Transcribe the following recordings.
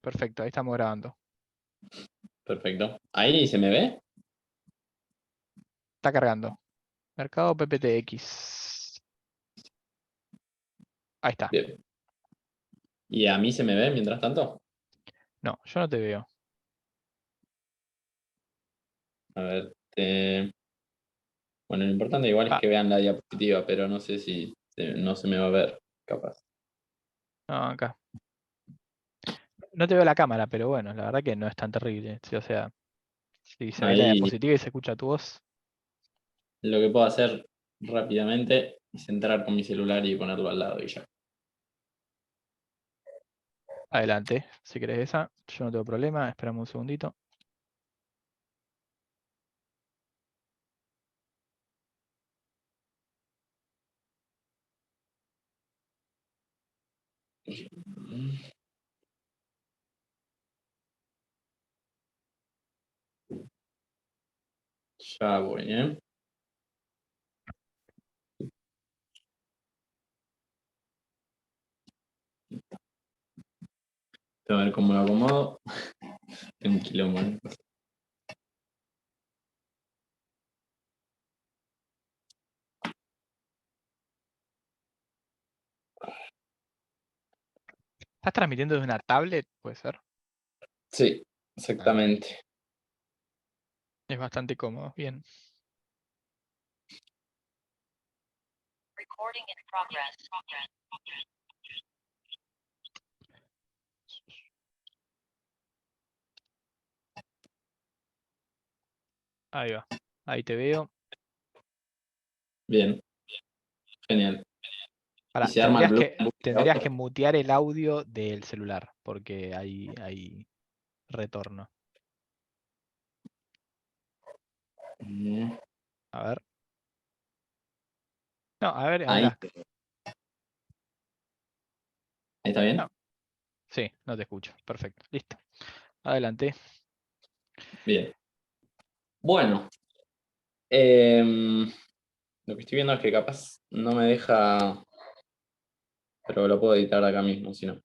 Perfecto, ahí estamos grabando. Perfecto. ¿Ahí se me ve? Está cargando. Mercado PPTX. Ahí está. Bien. ¿Y a mí se me ve mientras tanto? No, yo no te veo. A ver. Bueno, lo importante igual es Ah, que vean la diapositiva, pero no sé si no se me va a ver, capaz. no, acá. No te veo la cámara, pero bueno, la verdad que no es tan terrible. Sí, o sea, si se ve la Ahí diapositiva y se escucha tu voz. lo que puedo hacer rápidamente es entrar con mi celular y ponerlo al lado y ya. Adelante, si querés esa. Yo no tengo problema. Esperamos un segundito. Ya voy, ¿eh? A ver cómo lo acomodo. Tengo un quilombo, ¿eh? ¿Estás transmitiendo desde una tablet? Puede ser. Sí, Ah, exactamente. es bastante cómodo. Bien. Ahí va. Ahí te veo. Bien, genial. Y Pará, se arma el blue. tendrías que mutear el audio del celular, porque hay retorno. A ver. No, a ver, Ahí, habla. ahí está bien. No, sí, no te escucho. Perfecto. Listo. Adelante. Bien. Bueno, lo que estoy viendo es que capaz no me deja, pero lo puedo editar acá mismo, si no.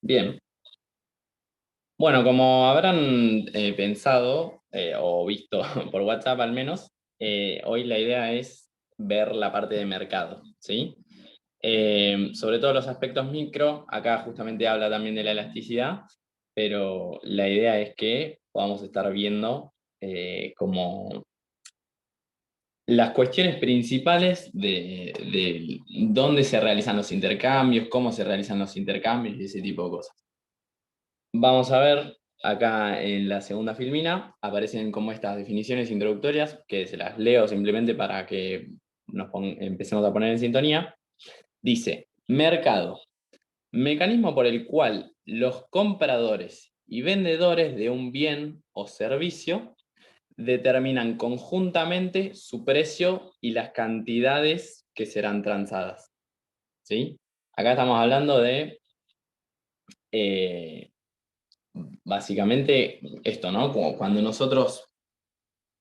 Bien. Bueno, como habrán pensado o visto por WhatsApp al menos, hoy la idea es ver la parte de mercado, ¿sí? Sobre todo los aspectos micro, acá justamente habla también de la elasticidad, pero la idea es que podamos estar viendo como las cuestiones principales de dónde se realizan los intercambios, cómo se realizan los intercambios y ese tipo de cosas. Vamos a ver, acá en la segunda filmina aparecen como estas definiciones introductorias, que se las leo simplemente para que empecemos a poner en sintonía. Dice, mercado, mecanismo por el cual los compradores y vendedores de un bien o servicio determinan conjuntamente su precio y las cantidades que serán transadas. ¿Sí? Acá estamos hablando de, eh, básicamente, esto, ¿no? Como cuando nosotros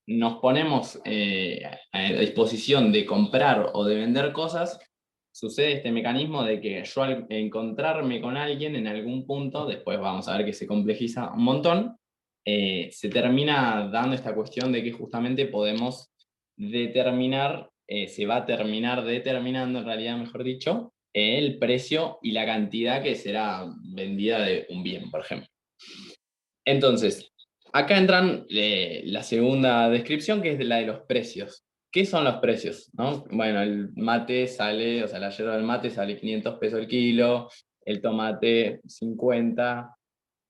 nos ponemos a disposición de comprar o de vender cosas, sucede este mecanismo de que yo al encontrarme con alguien en algún punto, después vamos a ver que se complejiza un montón, se termina dando esta cuestión de que justamente podemos determinar, se va a terminar determinando en realidad, mejor dicho, el precio y la cantidad que será vendida de un bien, por ejemplo. Entonces, acá entran la segunda descripción, que es la de los precios. ¿Qué son los precios? ¿No? Bueno, el mate sale, o sea, la yerba del mate sale 500 pesos el kilo, el tomate 50.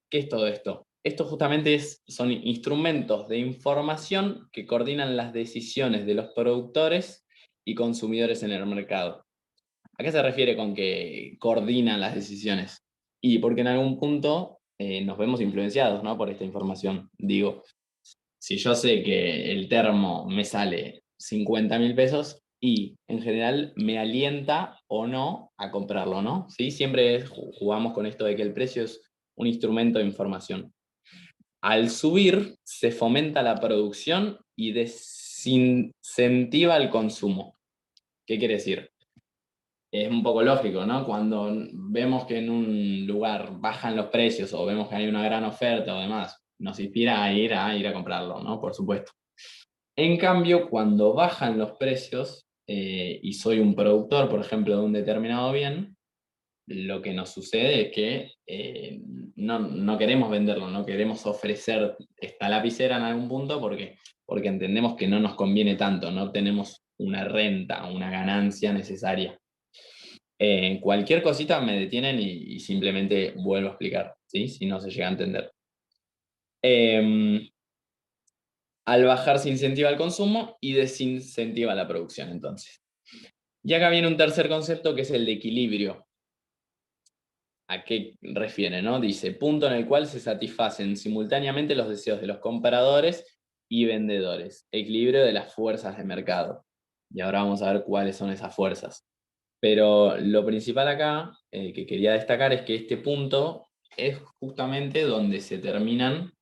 ¿Qué es todo esto? Esto justamente son instrumentos de información que coordinan las decisiones de los productores y consumidores en el mercado. ¿A qué se refiere con que coordinan las decisiones? Y porque en algún punto nos vemos influenciados, ¿no? Por esta información. Digo, si yo sé que el termo me sale 50.000 pesos y en general me alienta o no a comprarlo, ¿no? ¿Sí? Siempre jugamos con esto de que el precio es un instrumento de información. Al subir, se fomenta la producción y desincentiva el consumo. ¿Qué quiere decir? es un poco lógico, ¿no? Cuando vemos que en un lugar bajan los precios o vemos que hay una gran oferta o demás, nos inspira a ir a comprarlo, ¿no? Por supuesto. En cambio, cuando bajan los precios y soy un productor, por ejemplo, de un determinado bien, lo que nos sucede es que no queremos venderlo, no queremos ofrecer esta lapicera en algún punto porque entendemos que no nos conviene tanto, no obtenemos una renta, una ganancia necesaria. Cualquier cosita me detienen y simplemente vuelvo a explicar, ¿sí? Si no se llega a entender. Al bajar se incentiva el consumo y desincentiva la producción, entonces. Y acá viene un tercer concepto que es el de equilibrio. ¿A qué refiere? ¿No? Dice, punto en el cual se satisfacen simultáneamente los deseos de los compradores y vendedores. Equilibrio de las fuerzas de mercado. Y ahora vamos a ver cuáles son esas fuerzas. Pero lo principal acá que quería destacar es que este punto es justamente donde se terminan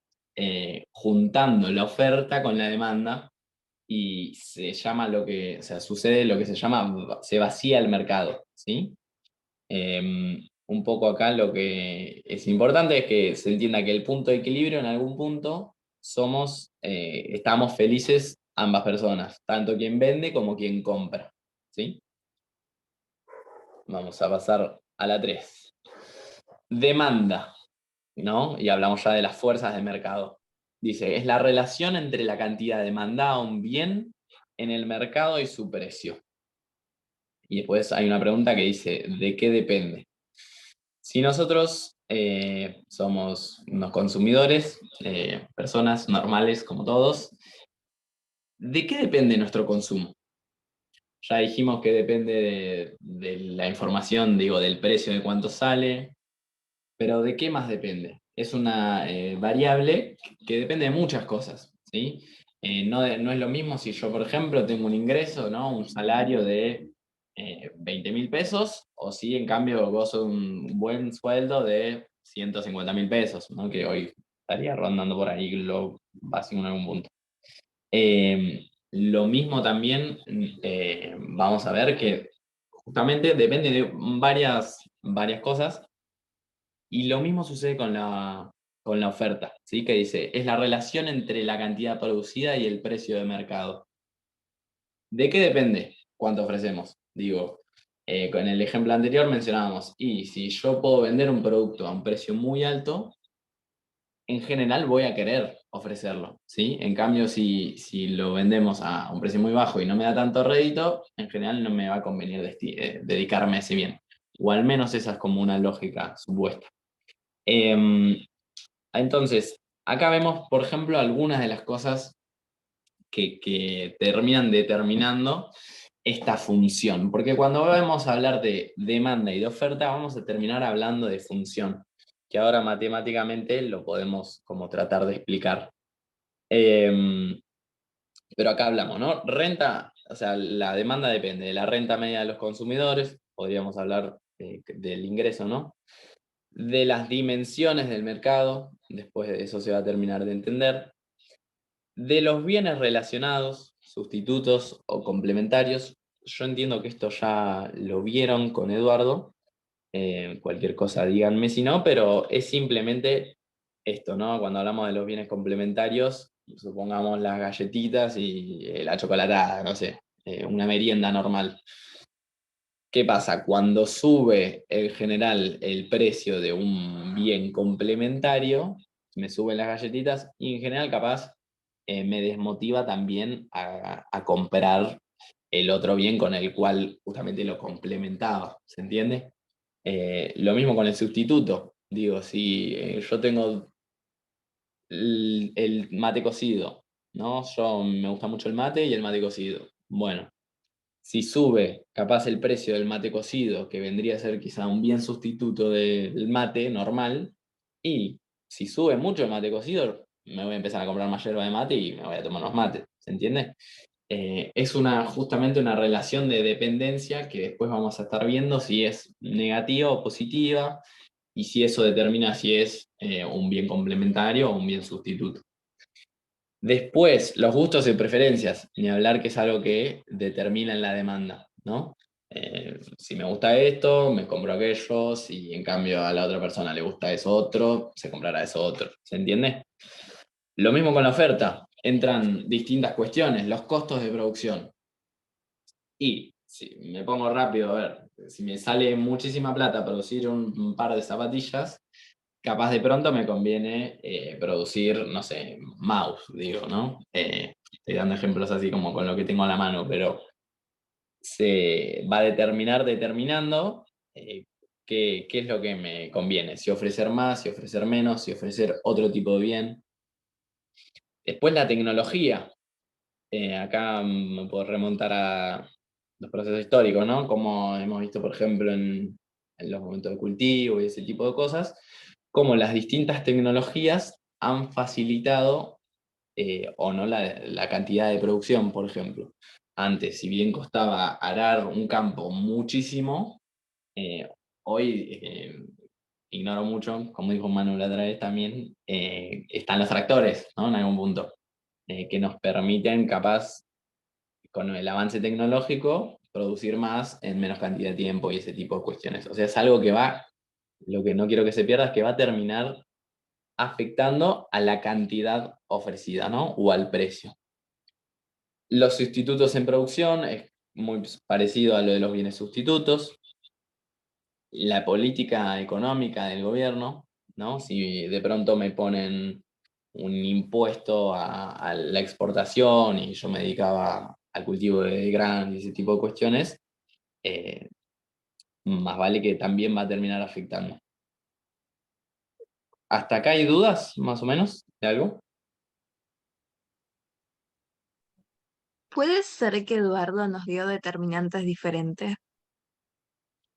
juntando la oferta con la demanda y se llama o sea, sucede lo que se vacía el mercado, ¿sí? Un poco acá lo que es importante es que se entienda que el punto de equilibrio en algún punto estamos felices ambas personas, tanto quien vende como quien compra, ¿sí? Vamos a pasar a la 3. Demanda, ¿no? Y hablamos ya de las fuerzas de mercado. Dice, es la relación entre la cantidad demandada a un bien en el mercado y su precio. Y después hay una pregunta que dice, ¿de qué depende? Si nosotros somos unos consumidores, personas normales como todos, ¿de qué depende nuestro consumo? Ya dijimos que depende de la información, digo, del precio de cuánto sale, pero ¿de qué más depende? Es una variable que depende de muchas cosas, ¿sí? No es lo mismo si yo, por ejemplo, tengo un ingreso, ¿no? Un salario de 20.000 pesos, o si en cambio gozo de un buen sueldo de 150.000 pesos, ¿no? Que hoy estaría rondando por ahí lo básico en algún punto. Lo mismo también vamos a ver que justamente depende de varias cosas, y lo mismo sucede con la oferta, ¿sí? Que dice, es la relación entre la cantidad producida y el precio de mercado. ¿De qué depende cuánto ofrecemos? Digo, con el ejemplo anterior mencionábamos, y si yo puedo vender un producto a un precio muy alto, en general voy a querer ofrecerlo, ¿sí? En cambio, si lo vendemos a un precio muy bajo y no me da tanto rédito, en general no me va a convenir dedicarme a ese bien. O al menos esa es como una lógica supuesta. Entonces, acá vemos, por ejemplo, algunas de las cosas que terminan determinando esta función, porque cuando vamos a hablar de demanda y de oferta, vamos a terminar hablando de función, que ahora matemáticamente lo podemos como tratar de explicar. Pero acá hablamos, ¿no? Renta, o sea, la demanda depende de la renta media de los consumidores, podríamos hablar del ingreso, ¿no? De las dimensiones del mercado, después de eso se va a terminar de entender, de los bienes relacionados, sustitutos o complementarios. Yo entiendo que esto ya lo vieron con Eduardo, cualquier cosa díganme si no, pero es simplemente esto, ¿no? Cuando hablamos de los bienes complementarios, supongamos las galletitas y la chocolatada, no sé, una merienda normal. ¿Qué pasa? Cuando sube en general el precio de un bien complementario, me suben las galletitas y en general capaz me desmotiva también a comprar el otro bien con el cual justamente lo complementaba, ¿se entiende? Lo mismo con el sustituto. Digo, si yo tengo el mate cocido, ¿no? Yo me gusta mucho el mate y el mate cocido. Bueno, si sube capaz el precio del mate cocido, que vendría a ser quizá un bien sustituto del mate normal, y si sube mucho el mate cocido, me voy a empezar a comprar más yerba de mate y me voy a tomar unos mates, ¿se entiende? Es justamente una relación de dependencia que después vamos a estar viendo si es negativa o positiva, y si eso determina si es un bien complementario o un bien sustituto. Después, los gustos y preferencias, ni hablar que es algo que determina en la demanda, ¿no? Si me gusta esto, me compro aquello, si en cambio a la otra persona le gusta eso otro, se comprará eso otro. ¿Se entiende? Lo mismo con la oferta. Entran distintas cuestiones, los costos de producción. Y si me pongo rápido, a ver, si me sale muchísima plata producir un par de zapatillas, capaz de pronto me conviene producir, no sé, mouse, digo, ¿no? Estoy dando ejemplos así como con lo que tengo a la mano, pero se va a determinar determinando qué es lo que me conviene, si ofrecer más, si ofrecer menos, si ofrecer otro tipo de bien. Después la tecnología. Acá me puedo remontar a los procesos históricos, ¿no? Como hemos visto, por ejemplo, en los momentos de cultivo y ese tipo de cosas, cómo las distintas tecnologías han facilitado o no la cantidad de producción, por ejemplo. Antes, si bien costaba arar un campo muchísimo, hoy ignoro mucho, como dijo Manu la otra vez también, están los tractores, ¿no? En algún punto, que nos permiten capaz con el avance tecnológico, producir más en menos cantidad de tiempo y ese tipo de cuestiones. O sea, es algo que va, lo que no quiero que se pierda es que va a terminar afectando a la cantidad ofrecida, ¿no? O al precio. Los sustitutos en producción es muy parecido a lo de los bienes sustitutos. La política económica del gobierno, ¿no? Si de pronto me ponen un impuesto a la exportación y yo me dedicaba al cultivo de granos y ese tipo de cuestiones, eh, más vale que también va a terminar afectando. ¿Hasta acá hay dudas, más o menos, de algo? ¿Puede ser que Eduardo nos dio determinantes diferentes?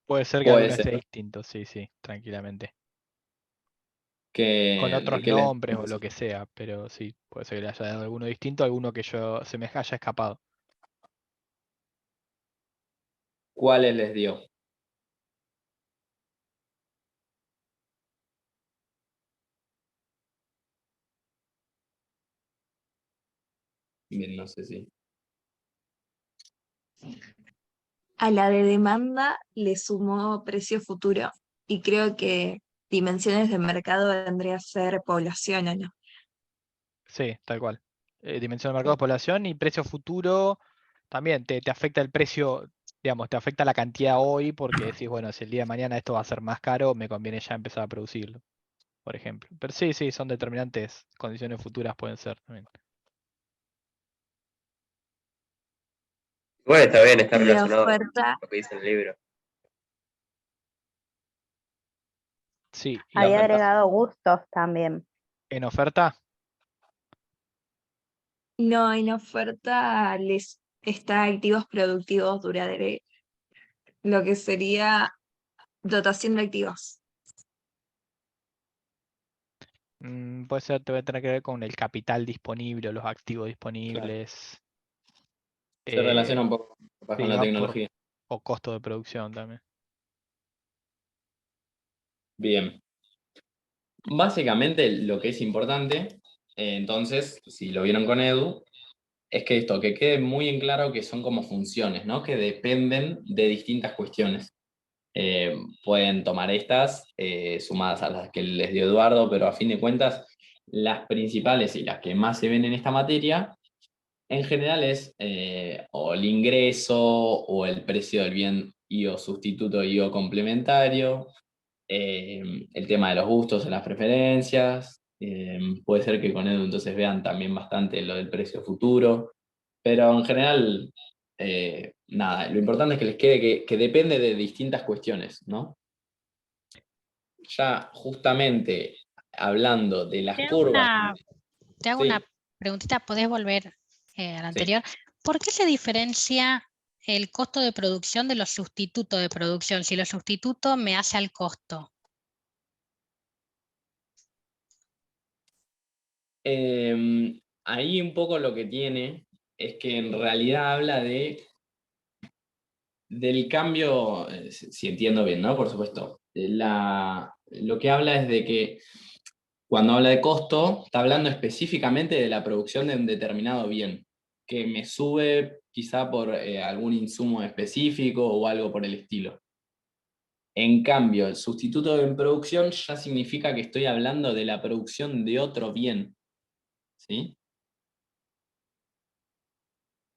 Puede ser que Puede alguno ser esté distinto, sí, sí, tranquilamente. Con que, de otros que les... nombres o lo que sea, pero sí, puede ser que le haya dado alguno distinto, alguno que yo se me haya escapado. ¿Cuáles les dio? Bien, no sé si. A la de demanda le sumó precio futuro y creo que dimensiones de mercado vendría a ser población, ¿o no? Sí, tal cual. Dimensión de mercado de población y precio futuro también te afecta el precio, digamos, te afecta la cantidad hoy porque decís, bueno, si el día de mañana esto va a ser más caro, me conviene ya empezar a producirlo, por ejemplo. Pero sí, sí, son determinantes, condiciones futuras pueden ser también. Igual está bien, está Y la relacionado con oferta, lo que dice el libro. Sí, y La Había oferta. agregado gustos también. en oferta, no, en oferta les está activos productivos duraderos, lo que sería dotación de activos. puede ser, te va a tener que ver con el capital disponible o los activos Claro. disponibles. Se relaciona un poco capaz con Sí, la va por, tecnología. o costo de producción también. Bien. Básicamente lo que es importante, entonces, si lo vieron con Edu, es que esto, que quede muy en claro que son como funciones, ¿no? Que dependen de distintas cuestiones. Pueden tomar estas sumadas a las que les dio Eduardo, pero a fin de cuentas, las principales y las que más se ven en esta materia, en general es o el ingreso o el precio del bien y o sustituto y o complementario, el tema de los gustos en las preferencias, puede ser que con Edu entonces vean también bastante lo del precio futuro, pero en general, nada, lo importante es que les quede que depende de distintas cuestiones, ¿no? Ya justamente hablando de las Te hago curvas, te hago sí, una preguntita, ¿podés volver a la sí. anterior? ¿Por qué se diferencia el costo de producción de los sustitutos de producción? Si los sustitutos me hace al costo. Ahí un poco lo que tiene es que en realidad habla del cambio, si entiendo bien, ¿no? Por supuesto. Lo que habla es de que cuando habla de costo, está hablando específicamente de la producción de un determinado bien, que me sube quizá por algún insumo específico o algo por el estilo. En cambio, el sustituto en producción ya significa que estoy hablando de la producción de otro bien, ¿sí?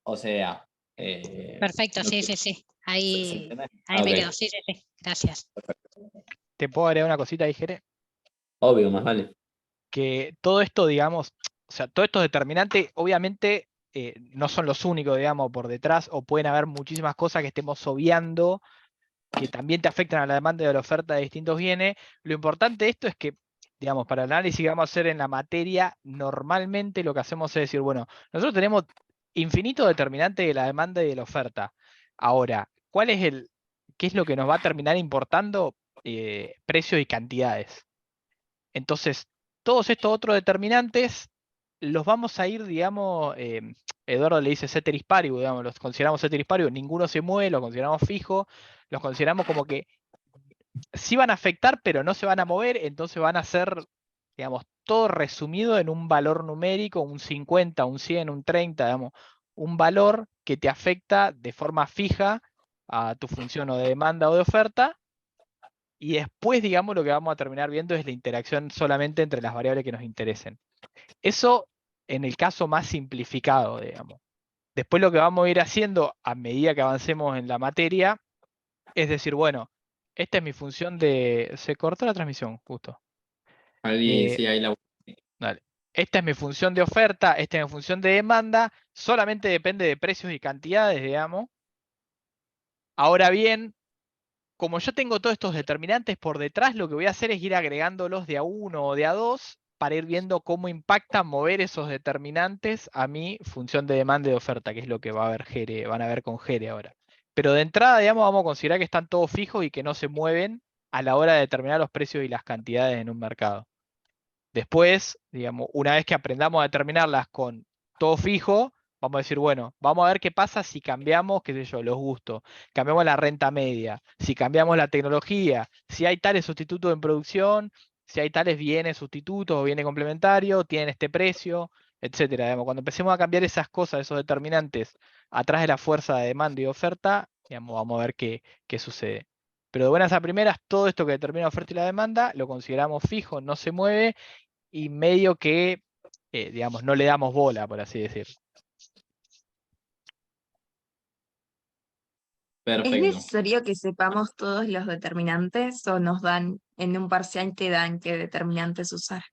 O sea, Perfecto, no sí, sé, sí, sí. ¿se Ahí, entiende? ahí Ah, me ok, quedo, sí, sí, sí. Gracias. ¿Te puedo agregar una cosita ahí, Jere? obvio, más vale. Que todo esto, digamos, o sea, todos estos determinantes, obviamente, no son los únicos, digamos, por detrás, o pueden haber muchísimas cosas que estemos obviando que también te afectan a la demanda y a la oferta de distintos bienes. Lo importante de esto es que, digamos, para el análisis que vamos a hacer en la materia, normalmente lo que hacemos es decir, bueno, nosotros tenemos infinitos determinantes de la demanda y de la oferta. Ahora, qué es lo que nos va a terminar importando? Precios y cantidades. Entonces, todos estos otros determinantes los vamos a ir, digamos, Eduardo le dice ceteris paribus, digamos, los consideramos ceteris paribus, ninguno se mueve, los consideramos fijos, los consideramos como que sí van a afectar, pero no se van a mover, entonces van a ser, digamos, todo resumido en un valor numérico, un 50, un 100, un 30, digamos, un valor que te afecta de forma fija a tu función o de demanda o de oferta, y después, digamos, lo que vamos a terminar viendo es la interacción solamente entre las variables que nos interesen. Eso en el caso más simplificado, digamos. Después lo que vamos a ir haciendo a medida que avancemos en la materia es decir, bueno, esta es mi función de... Se cortó la transmisión, justo. Ahí, Eh, sí, ahí la... Dale. Esta es mi función de oferta, esta es mi función de demanda, solamente depende de precios y cantidades, digamos. Ahora bien, como yo tengo todos estos determinantes por detrás, lo que voy a hacer es ir agregándolos de a uno o de a dos para ir viendo cómo impacta mover esos determinantes a mi función de demanda y de oferta, que es lo que va a ver van a ver con Jere ahora. Pero de entrada, digamos, vamos a considerar que están todos fijos y que no se mueven a la hora de determinar los precios y las cantidades en un mercado. Después, digamos, una vez que aprendamos a determinarlas con todo fijo, vamos a decir, bueno, vamos a ver qué pasa si cambiamos, qué sé yo, los gustos, cambiamos la renta media, si cambiamos la tecnología, si hay tales sustitutos en producción, si hay tales bienes sustitutos o bienes complementarios, tienen este precio, etcétera. Digamos, cuando empecemos a cambiar esas cosas, esos determinantes, atrás de la fuerza de demanda y oferta, digamos, vamos a ver qué sucede. Pero de buenas a primeras, todo esto que determina la oferta y la demanda lo consideramos fijo, no se mueve y medio que, digamos, no le damos bola, por así decirlo. ¿Es Perfecto. necesario que sepamos todos los determinantes o nos dan, en un parcial te dan qué determinantes usar?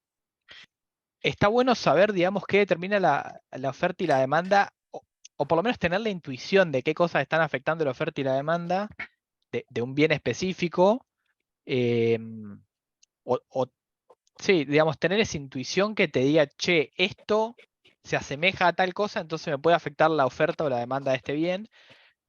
Está bueno saber, digamos, qué determina la oferta y la demanda, o por lo menos tener la intuición de qué cosas están afectando la oferta y la demanda de un bien específico, eh, o sí, digamos, tener esa intuición que te diga, che, esto se asemeja a tal cosa, entonces me puede afectar la oferta o la demanda de este bien.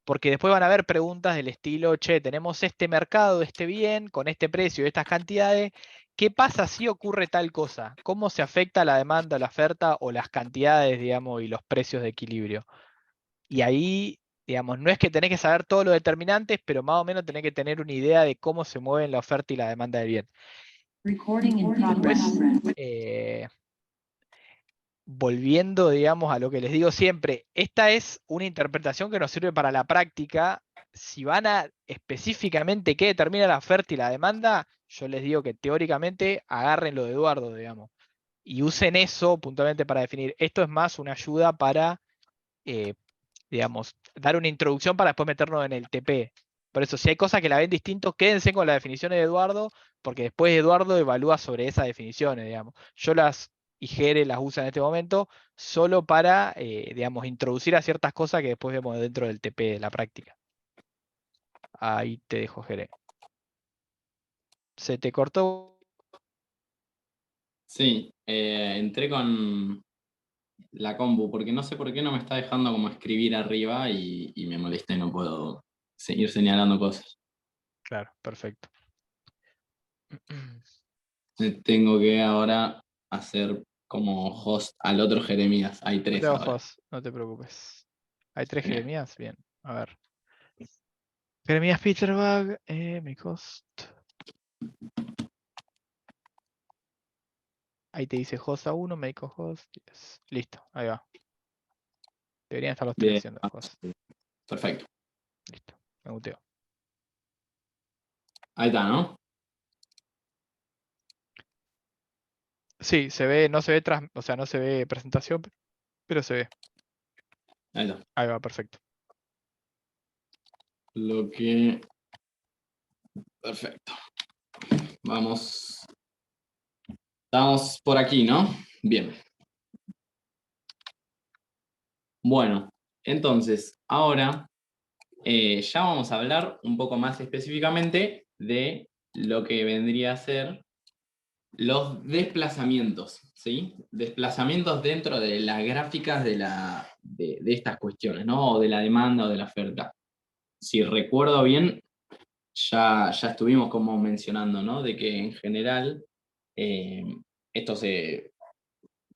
Porque después van a haber preguntas del estilo, che, tenemos este mercado, este bien, con este precio y estas cantidades. ¿Qué pasa si ocurre tal cosa? ¿Cómo se afecta la demanda, la oferta o las cantidades, digamos, y los precios de equilibrio? Y ahí, digamos, no es que tenés que saber todos los determinantes, pero más o menos tenés que tener una idea de cómo se mueven la oferta y la demanda del bien. Después, volviendo, digamos, a lo que les digo siempre, esta es una interpretación que nos sirve para la práctica. Si van a específicamente qué determina la oferta y la demanda, yo les digo que teóricamente agarren lo de Eduardo, digamos, y usen eso puntualmente para definir. Esto es más una ayuda para, eh, digamos, dar una introducción para después meternos en el TP. Por eso, si hay cosas que la ven distinto, quédense con las definiciones de Eduardo, porque después Eduardo evalúa sobre esas definiciones, digamos. Yo y Jere las usa en este momento solo para, digamos, introducir a ciertas cosas que después vemos dentro del TP de la práctica. Ahí te dejo, Jere. Se te cortó. Sí, entré con la compu porque no sé por qué no me está dejando como escribir arriba y me molesta y no puedo seguir señalando cosas. Claro, perfecto. Tengo que ahora hacer como host al otro Jeremías. Hay No te 3 ahora. ojos, no te preocupes. Hay 3 Genial. Jeremías, bien. A ver. Jeremías Peterbag, mi host. Ahí te dice host a 1, make a host. Yes. Listo, ahí va. Deberían estar los Bien. tres haciendo las cosas. Perfecto. Listo, me muteo. Ahí está, ¿no? Sí, se ve, no se ve o sea, no se ve presentación, pero se ve. Ahí está. Ahí va, perfecto. Lo que... Perfecto. Vamos. Estamos por aquí, ¿no? Bien. Bueno, entonces, ahora ya vamos a hablar un poco más específicamente de lo que vendría a ser los desplazamientos, ¿sí? Desplazamientos dentro de las gráficas de estas cuestiones, ¿no? O de la demanda o de la oferta. Si recuerdo bien, ya estuvimos como mencionando, ¿no? De que en general, esto se,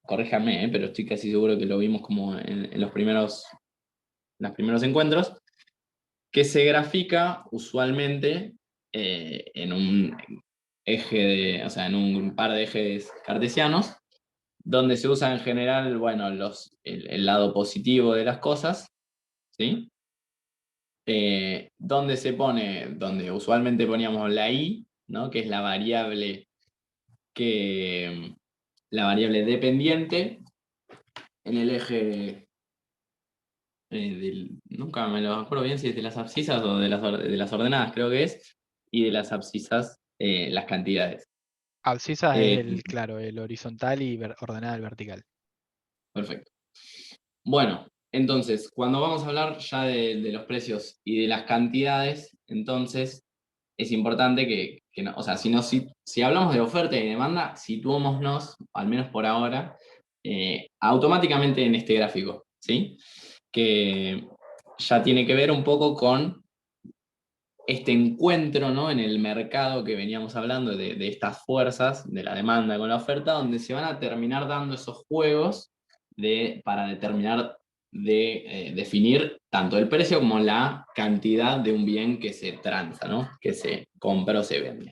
corríjanme, pero estoy casi seguro que lo vimos como en los primeros encuentros, que se grafica usualmente en un o sea, en un par de ejes cartesianos, donde se usa en general, bueno, el lado positivo de las cosas, ¿sí? Donde usualmente poníamos la y, ¿no? Que es la variable dependiente en el eje nunca me lo acuerdo bien si es de las abscisas o de las ordenadas, creo que es, y de las abscisas las cantidades. Abscisa Eh, es claro, el horizontal y ordenada el vertical. Perfecto. Bueno, entonces, cuando vamos a hablar ya de los precios y de las cantidades, entonces es importante que no, o sea, si hablamos de oferta y demanda, situémonos, al menos por ahora, automáticamente en este gráfico, ¿sí? Que ya tiene que ver un poco con este encuentro, ¿no? En el mercado que veníamos hablando de estas fuerzas, de la demanda con la oferta, donde se van a terminar dando esos juegos para determinar de definir tanto el precio como la cantidad de un bien que se transa, ¿no? Que se compra o se vende.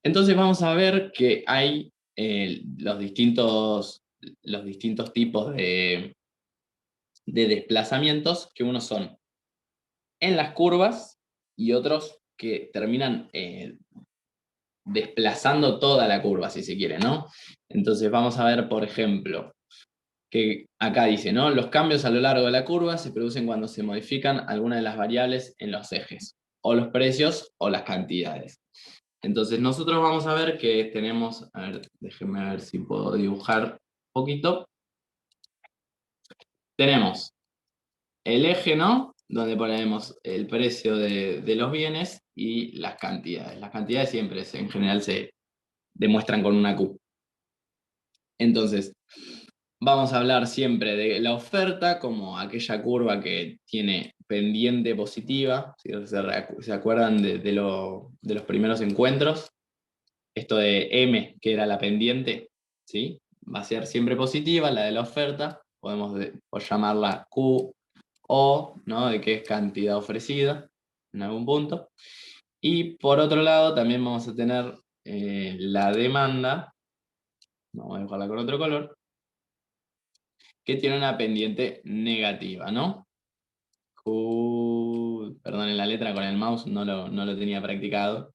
Entonces vamos a ver que hay los distintos tipos de desplazamientos, que unos son en las curvas y otros que terminan desplazando toda la curva, si se quiere, ¿no? Entonces vamos a ver, por ejemplo, que acá dice, ¿no? Los cambios a lo largo de la curva se producen cuando se modifican algunas de las variables en los ejes, o los precios o las cantidades. Entonces nosotros vamos a ver que tenemos, a ver, déjenme ver si puedo dibujar un poquito. Tenemos el eje, ¿no? Donde ponemos el precio de los bienes y las cantidades. Las cantidades siempre, en general, se demuestran con una Q. Entonces, vamos a hablar siempre de la oferta como aquella curva que tiene pendiente positiva. Si se acuerdan de los primeros encuentros, esto de M, que era la pendiente, ¿sí? Va a ser siempre positiva, la de la oferta. Podemos llamarla Q o, ¿no? De qué es cantidad ofrecida en algún punto. Y por otro lado, también vamos a tener la demanda, vamos a dibujarla con otro color, que tiene una pendiente negativa, ¿no? Perdonen la letra con el mouse, no lo tenía practicado,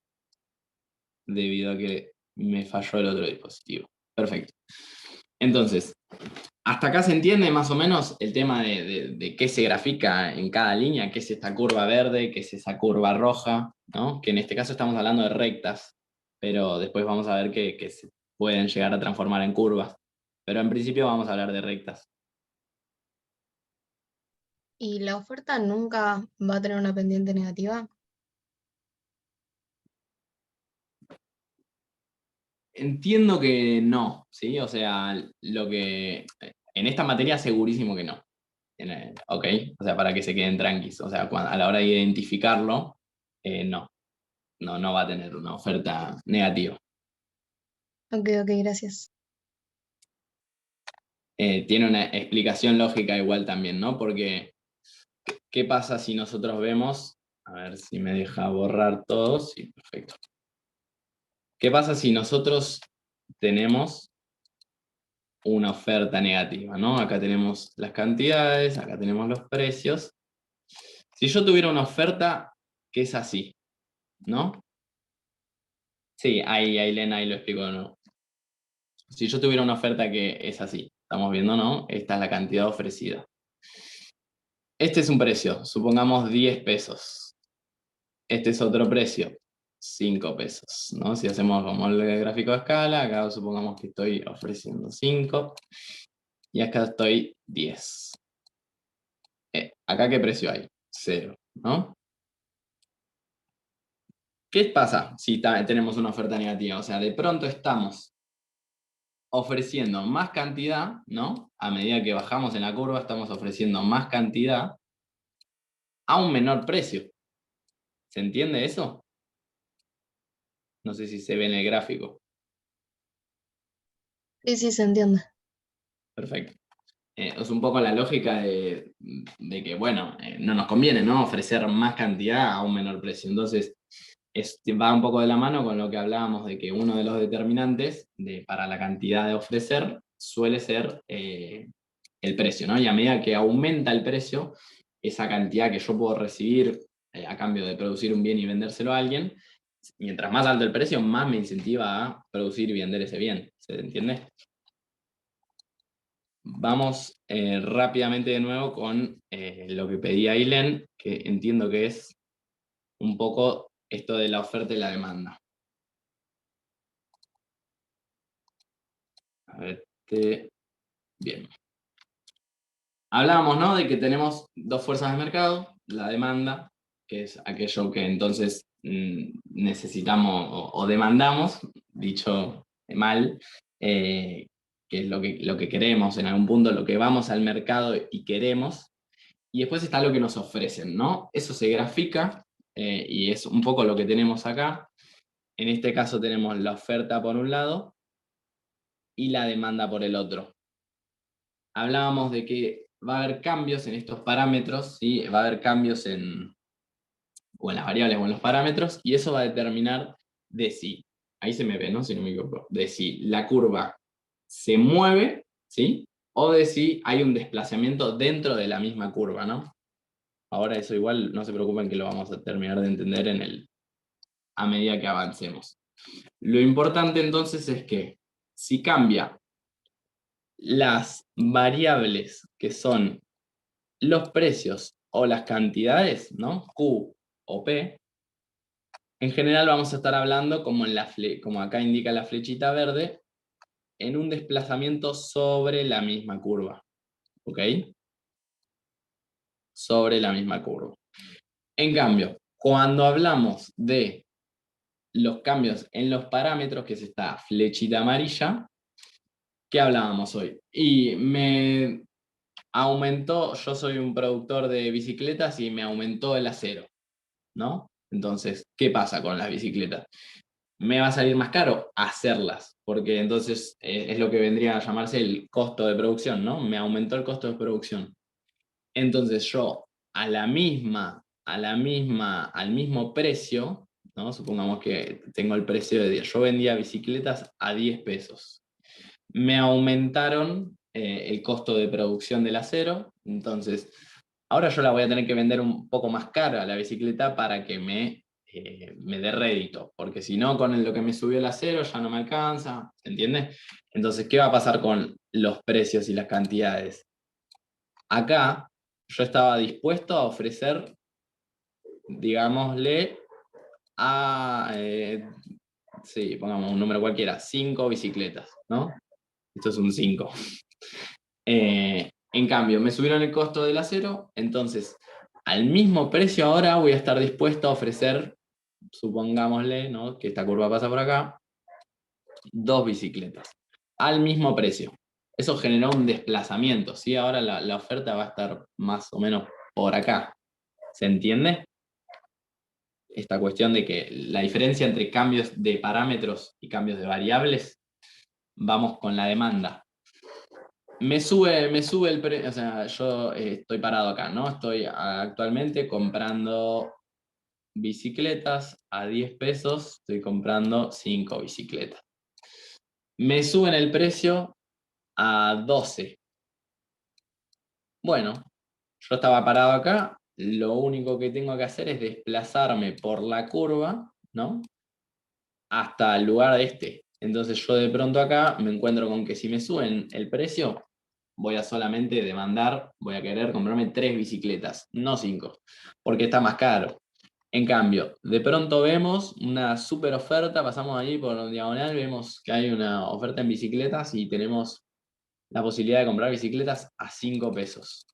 debido a que me falló el otro dispositivo. Perfecto. Entonces, hasta acá se entiende más o menos el tema de qué se grafica en cada línea, qué es esta curva verde, qué es esa curva roja, ¿no? Que en este caso estamos hablando de rectas, pero después vamos a ver que se pueden llegar a transformar en curvas. Pero en principio vamos a hablar de rectas. ¿Y la oferta nunca va a tener una pendiente negativa? Entiendo que no, ¿sí? O sea, en esta materia segurísimo que no. ¿Ok? O sea, para que se queden tranquis. O sea, a la hora de identificarlo, no va a tener una oferta negativa. Ok, gracias. Tiene una explicación lógica igual también, ¿no? Porque, ¿qué pasa si nosotros vemos? A ver si me deja borrar todo. Sí, perfecto. ¿Qué pasa si nosotros tenemos una oferta negativa, ¿no? Acá tenemos las cantidades, acá tenemos los precios. Si yo tuviera una oferta que es así, ¿no? Sí, ahí Ailén, ahí lo explico de nuevo. Si yo tuviera una oferta que es así, estamos viendo, ¿no? Esta es la cantidad ofrecida. Este es un precio, supongamos 10 pesos. Este es otro precio, 5 pesos, ¿no? Si hacemos como el gráfico de escala, acá supongamos que estoy ofreciendo 5 y acá estoy 10. ¿Acá qué precio hay? 0, ¿no? ¿Qué pasa si tenemos una oferta negativa? O sea, de pronto estamos ofreciendo más cantidad, ¿no? A medida que bajamos en la curva, estamos ofreciendo más cantidad a un menor precio. ¿Se entiende eso? No sé si se ve en el gráfico. Sí, sí, se entiende. Perfecto. Es un poco la lógica de que, bueno, no nos conviene, ¿no? Ofrecer más cantidad a un menor precio. Entonces, va un poco de la mano con lo que hablábamos de que uno de los determinantes para la cantidad de ofrecer suele ser el precio, ¿no? Y a medida que aumenta el precio, esa cantidad que yo puedo recibir a cambio de producir un bien y vendérselo a alguien, mientras más alto el precio, más me incentiva a producir y vender ese bien. ¿Se entiende? Vamos rápidamente de nuevo con lo que pedía Ailén, que entiendo que es un poco esto de la oferta y la demanda. A ver, bien. Hablábamos, ¿no?, de que tenemos dos fuerzas de mercado, la demanda, que es aquello que entonces necesitamos o demandamos, dicho mal, que es lo que queremos en algún punto, lo que vamos al mercado y queremos, y después está lo que nos ofrecen, ¿no? Eso se grafica y es un poco lo que tenemos acá. En este caso tenemos la oferta por un lado y la demanda por el otro. Hablábamos de que va a haber cambios en estos parámetros, ¿sí? Va a haber cambios o en las variables o en los parámetros, y eso va a determinar de si, ahí se me ve, ¿no?, si no me equivoco, de si la curva se mueve, ¿sí?, o de si hay un desplazamiento dentro de la misma curva, ¿no? Ahora eso igual, no se preocupen que lo vamos a terminar de entender a medida que avancemos. Lo importante entonces es que si cambia las variables que son los precios o las cantidades, ¿no?, Q o P, en general vamos a estar hablando, como acá indica la flechita verde, en un desplazamiento sobre la misma curva, ¿ok? Sobre la misma curva. En cambio, cuando hablamos de los cambios en los parámetros, que es esta flechita amarilla, ¿qué hablábamos hoy? Y me aumentó, yo soy un productor de bicicletas y me aumentó el acero, ¿no? Entonces, ¿qué pasa con las bicicletas? Me va a salir más caro hacerlas, porque entonces es lo que vendría a llamarse el costo de producción, ¿no? Me aumentó el costo de producción. Entonces yo al mismo precio, ¿no? Supongamos que tengo el precio de 10. Yo vendía bicicletas a 10 pesos. Me aumentaron el costo de producción del acero, entonces ahora yo la voy a tener que vender un poco más cara la bicicleta para que me dé rédito, porque si no, con lo que me subió el acero ya no me alcanza, ¿entiendes? Entonces, ¿qué va a pasar con los precios y las cantidades? Acá yo estaba dispuesto a ofrecer, digámosle, sí, pongamos un número cualquiera, 5 bicicletas, ¿no? Esto es un 5. En cambio, me subieron el costo del acero, entonces al mismo precio ahora voy a estar dispuesto a ofrecer, supongámosle, ¿no?, que esta curva pasa por acá, 2 bicicletas, al mismo precio. Eso generó un desplazamiento, ¿sí? Ahora la oferta va a estar más o menos por acá. ¿Se entiende? Esta cuestión de que la diferencia entre cambios de parámetros y cambios de variables, vamos con la demanda. Me sube el precio, o sea, yo estoy parado acá, ¿no? Estoy actualmente comprando bicicletas a 10 pesos, estoy comprando 5 bicicletas. Me suben el precio a 12. Bueno, yo estaba parado acá, lo único que tengo que hacer es desplazarme por la curva, ¿no? Hasta el lugar este. Entonces yo de pronto acá me encuentro con que si me suben el precio, voy a solamente demandar, voy a querer comprarme 3 bicicletas, no 5, porque está más caro. En cambio, de pronto vemos una super oferta, pasamos ahí por diagonal, vemos que hay una oferta en bicicletas y tenemos la posibilidad de comprar bicicletas a 5 pesos.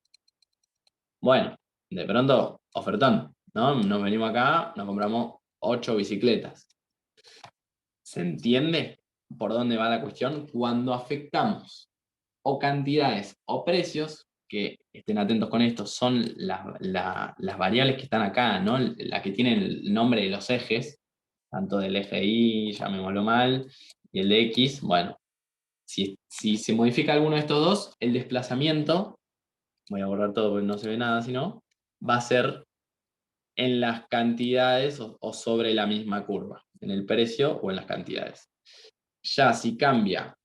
Bueno, de pronto, ofertón, ¿no? Nos venimos acá, nos compramos 8 bicicletas. ¿Se entiende por dónde va la cuestión? Cuando afectamos o cantidades o precios, que estén atentos con esto, son las variables que están acá, ¿no? La que tienen el nombre de los ejes, tanto del eje Y, llamémoslo mal, y el de X. Bueno, si se modifica alguno de estos dos, el desplazamiento, voy a borrar todo porque no se ve nada, sino va a ser en las cantidades o sobre la misma curva, en el precio o en las cantidades. Ya si cambia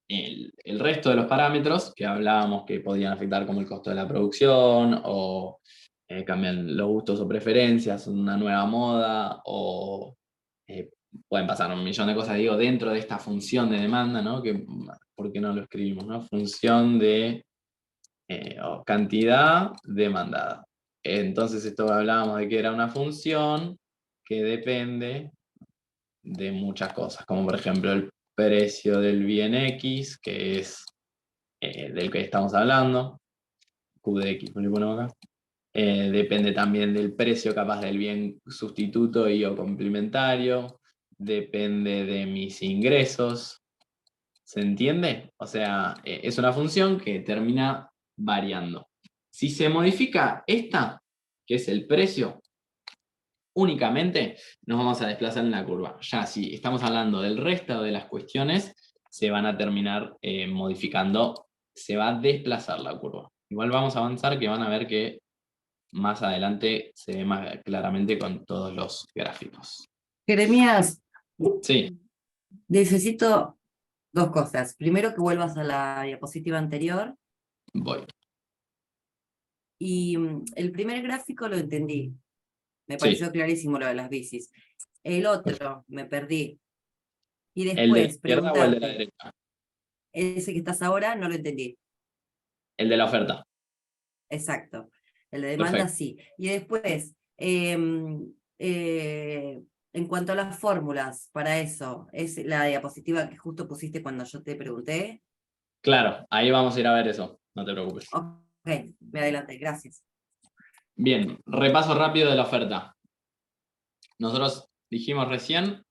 el resto de los parámetros que hablábamos que podían afectar, como el costo de la producción, o cambian los gustos o preferencias, una nueva moda, o pueden pasar un millón de cosas, digo, dentro de esta función de demanda, ¿no? Que, ¿por qué no lo escribimos, no? Función de o cantidad demandada. Entonces esto hablábamos de que era una función que depende de muchas cosas, como por ejemplo el precio del bien X, que es del que estamos hablando, Q de X, lo ponemos acá. Depende también del precio capaz del bien sustituto y o complementario, depende de mis ingresos, ¿se entiende? O sea, es una función que termina variando. Si se modifica esta, que es el precio, únicamente nos vamos a desplazar en la curva. Ya si estamos hablando del resto de las cuestiones, se van a terminar modificando, se va a desplazar la curva. Igual vamos a avanzar, que van a ver que más adelante se ve más claramente con todos los gráficos. Jeremías, Sí, necesito dos cosas. Primero, que vuelvas a la diapositiva anterior. voy. Y el primer gráfico lo entendí. Me Sí. pareció clarísimo lo de las bicis. El otro, me perdí. Y ¿El de la después, izquierda o el de la preguntarte, derecha? ese que estás ahora, no lo entendí. El de la oferta. Exacto. El de demanda, Perfecto. sí. Y después, en cuanto a las fórmulas para eso, ¿es la diapositiva que justo pusiste cuando yo te pregunté? Claro, ahí vamos a ir a ver eso, no te preocupes. Ok, me adelanté, gracias. Bien, repaso rápido de la oferta. Nosotros dijimos recién,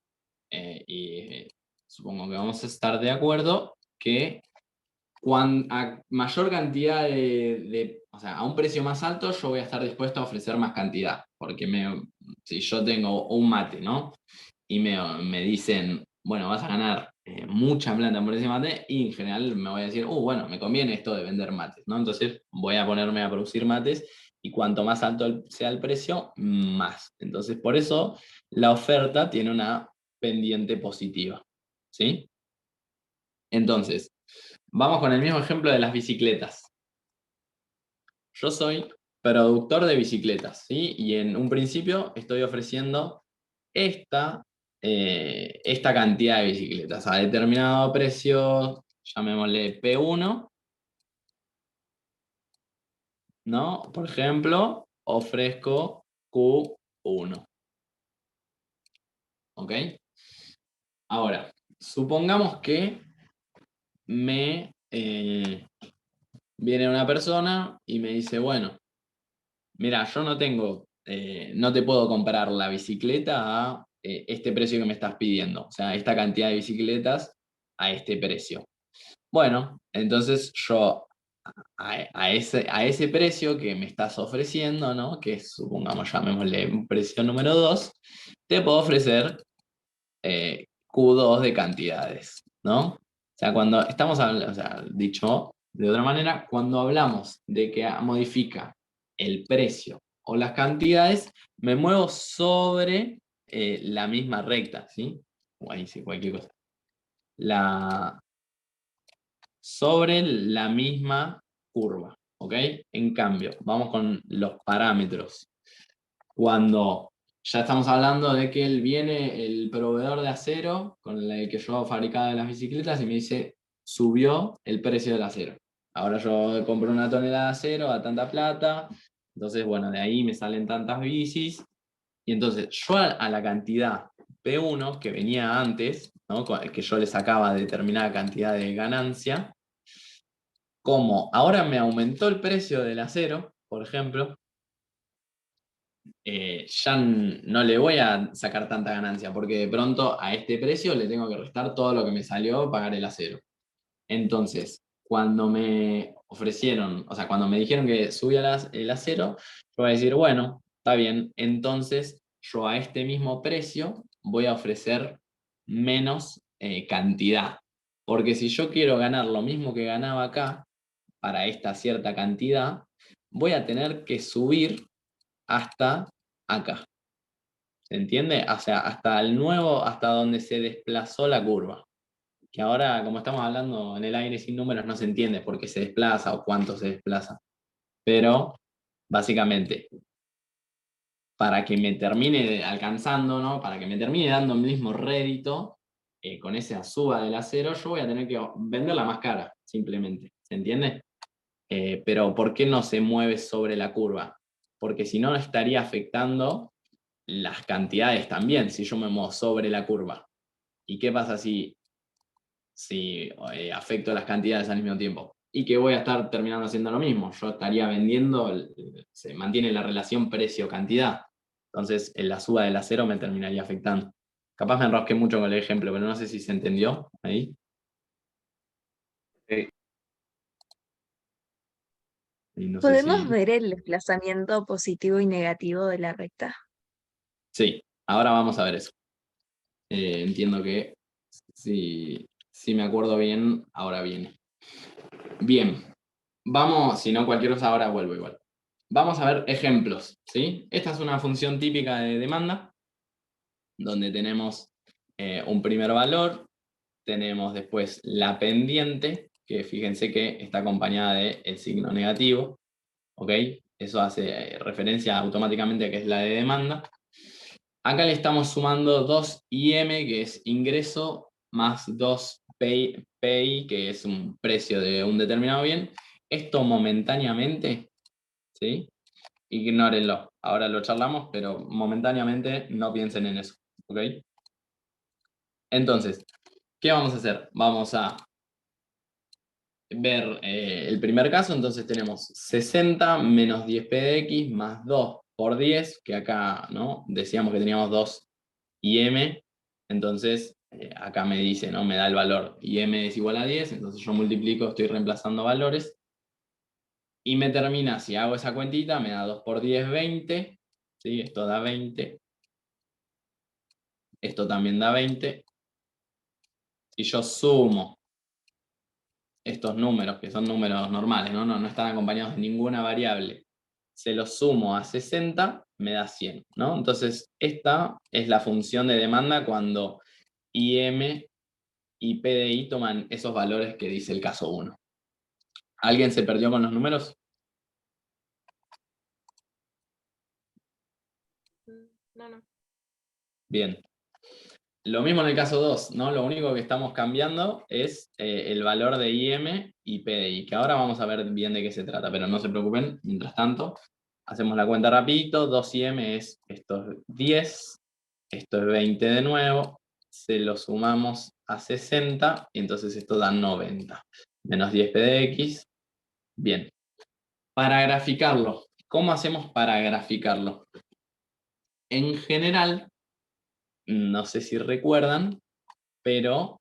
y supongo que vamos a estar de acuerdo, que a mayor cantidad o sea, a un precio más alto, yo voy a estar dispuesto a ofrecer más cantidad. Porque si yo tengo un mate, ¿no? Y me dicen, bueno, vas a ganar mucha plata por ese mate, y en general me voy a decir, bueno, me conviene esto de vender mates, ¿no? Entonces voy a ponerme a producir mates, y cuanto más alto sea el precio, más. Entonces, por eso la oferta tiene una pendiente positiva, ¿sí? Entonces, vamos con el mismo ejemplo de las bicicletas. Yo soy productor de bicicletas, ¿sí? Y en un principio estoy ofreciendo esta cantidad de bicicletas a determinado precio, llamémosle P1, ¿no? Por ejemplo, ofrezco Q1. ¿Ok? Ahora, supongamos que viene una persona y me dice, bueno, mira, yo no te puedo comprar la bicicleta a este precio que me estás pidiendo, o sea, esta cantidad de bicicletas a este precio. Bueno, entonces yo a ese precio que me estás ofreciendo, ¿no? Que es, supongamos, llamémosle un precio número 2, te puedo ofrecer Q2 de cantidades, ¿no? O sea, cuando estamos hablando, o sea, dicho de otra manera, cuando hablamos de que modifica el precio o las cantidades, me muevo sobre la misma recta, ¿sí? O ahí sí, cualquier cosa. sobre la misma curva, ¿ok? En cambio, vamos con los parámetros. Cuando ya estamos hablando de que viene el proveedor de acero con el que yo fabricaba las bicicletas y me dice, subió el precio del acero. Ahora yo compro una tonelada de acero a tanta plata, entonces, bueno, de ahí me salen tantas bicis, y entonces yo a la cantidad P1 que venía antes, ¿no? Que yo le sacaba determinada cantidad de ganancia, como ahora me aumentó el precio del acero, por ejemplo, ya no le voy a sacar tanta ganancia, porque de pronto a este precio le tengo que restar todo lo que me salió pagar el acero. Entonces, cuando me ofrecieron, o sea, cuando me dijeron que subía el acero, yo voy a decir, bueno, está bien, entonces yo a este mismo precio voy a ofrecer menos cantidad. Porque si yo quiero ganar lo mismo que ganaba acá, para esta cierta cantidad, voy a tener que subir hasta acá. ¿Se entiende? O sea, hasta el nuevo, hasta donde se desplazó la curva. Que ahora, como estamos hablando en el aire sin números, no se entiende por qué se desplaza o cuánto se desplaza. Pero, básicamente, para que me termine alcanzando, ¿no? Para que me termine dando el mismo rédito, con esa suba del acero, yo voy a tener que venderla más cara, simplemente. ¿Se entiende? Pero ¿por qué no se mueve sobre la curva? Porque si no, estaría afectando las cantidades también, si yo me muevo sobre la curva. ¿Y qué pasa si afecto las cantidades al mismo tiempo? Y que voy a estar terminando haciendo lo mismo. Yo estaría vendiendo, se mantiene la relación precio-cantidad. Entonces, en la suba del acero me terminaría afectando. Capaz me enrosqué mucho con el ejemplo, pero no sé si se entendió ahí. Y no sé ¿Podemos si... ver el desplazamiento positivo y negativo de la recta? Sí, ahora vamos a ver eso. Entiendo que si me acuerdo bien, ahora viene. Bien, vamos, si no cualquier cosa ahora vuelvo igual. Vamos a ver ejemplos, ¿sí? Esta es una función típica de demanda, donde tenemos un primer valor, tenemos después la pendiente, que fíjense que está acompañada del signo negativo, ¿ok? Eso hace referencia automáticamente a que es la de demanda. Acá le estamos sumando 2 IM, que es ingreso, más 2 PI, que es un precio de un determinado bien. Esto momentáneamente, ¿sí? Ignórenlo. Ahora lo charlamos, pero momentáneamente no piensen en eso, ¿ok? Entonces, ¿qué vamos a hacer? Vamos a ver el primer caso. Entonces tenemos 60 menos 10 P de X más 2 por 10, que acá, ¿no? Decíamos que teníamos 2 IM, entonces acá me dice, ¿no? Me da el valor IM es igual a 10, entonces yo multiplico, estoy reemplazando valores, y me termina, si hago esa cuentita, me da 2 por 10, 20, ¿sí? Esto da 20, esto también da 20, y yo sumo estos números, que son números normales, no están acompañados de ninguna variable, se los sumo a 60, me da 100, ¿no? Entonces, esta es la función de demanda cuando IM y PDI toman esos valores que dice el caso 1. ¿Alguien se perdió con los números? No. Bien. Lo mismo en el caso 2, ¿no? Lo único que estamos cambiando es el valor de IM y PDI, que ahora vamos a ver bien de qué se trata, pero no se preocupen, mientras tanto, hacemos la cuenta rapidito. 2 IM es, esto es 10, esto es 20 de nuevo, se lo sumamos a 60, y entonces esto da 90. Menos 10 PDX. Bien. Para graficarlo, ¿cómo hacemos para graficarlo? En general, no sé si recuerdan, pero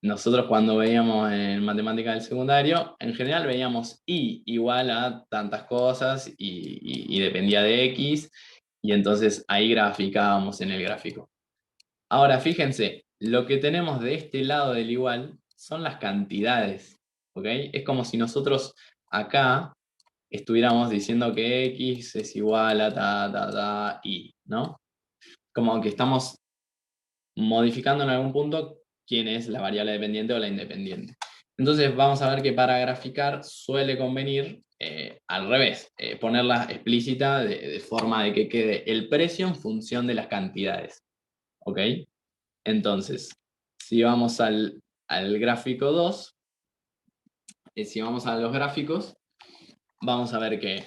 nosotros cuando veíamos en matemática del secundario, en general veíamos y igual a tantas cosas y dependía de X, y entonces ahí graficábamos en el gráfico. Ahora fíjense, lo que tenemos de este lado del igual son las cantidades, ¿ok? Es como si nosotros acá estuviéramos diciendo que X es igual a Y, ¿no? Como que estamos modificando en algún punto quién es la variable dependiente o la independiente. Entonces vamos a ver que para graficar suele convenir al revés, ponerla explícita de forma de que quede el precio en función de las cantidades. ¿Ok? Entonces, si vamos al gráfico 2, si vamos a los gráficos, vamos a ver que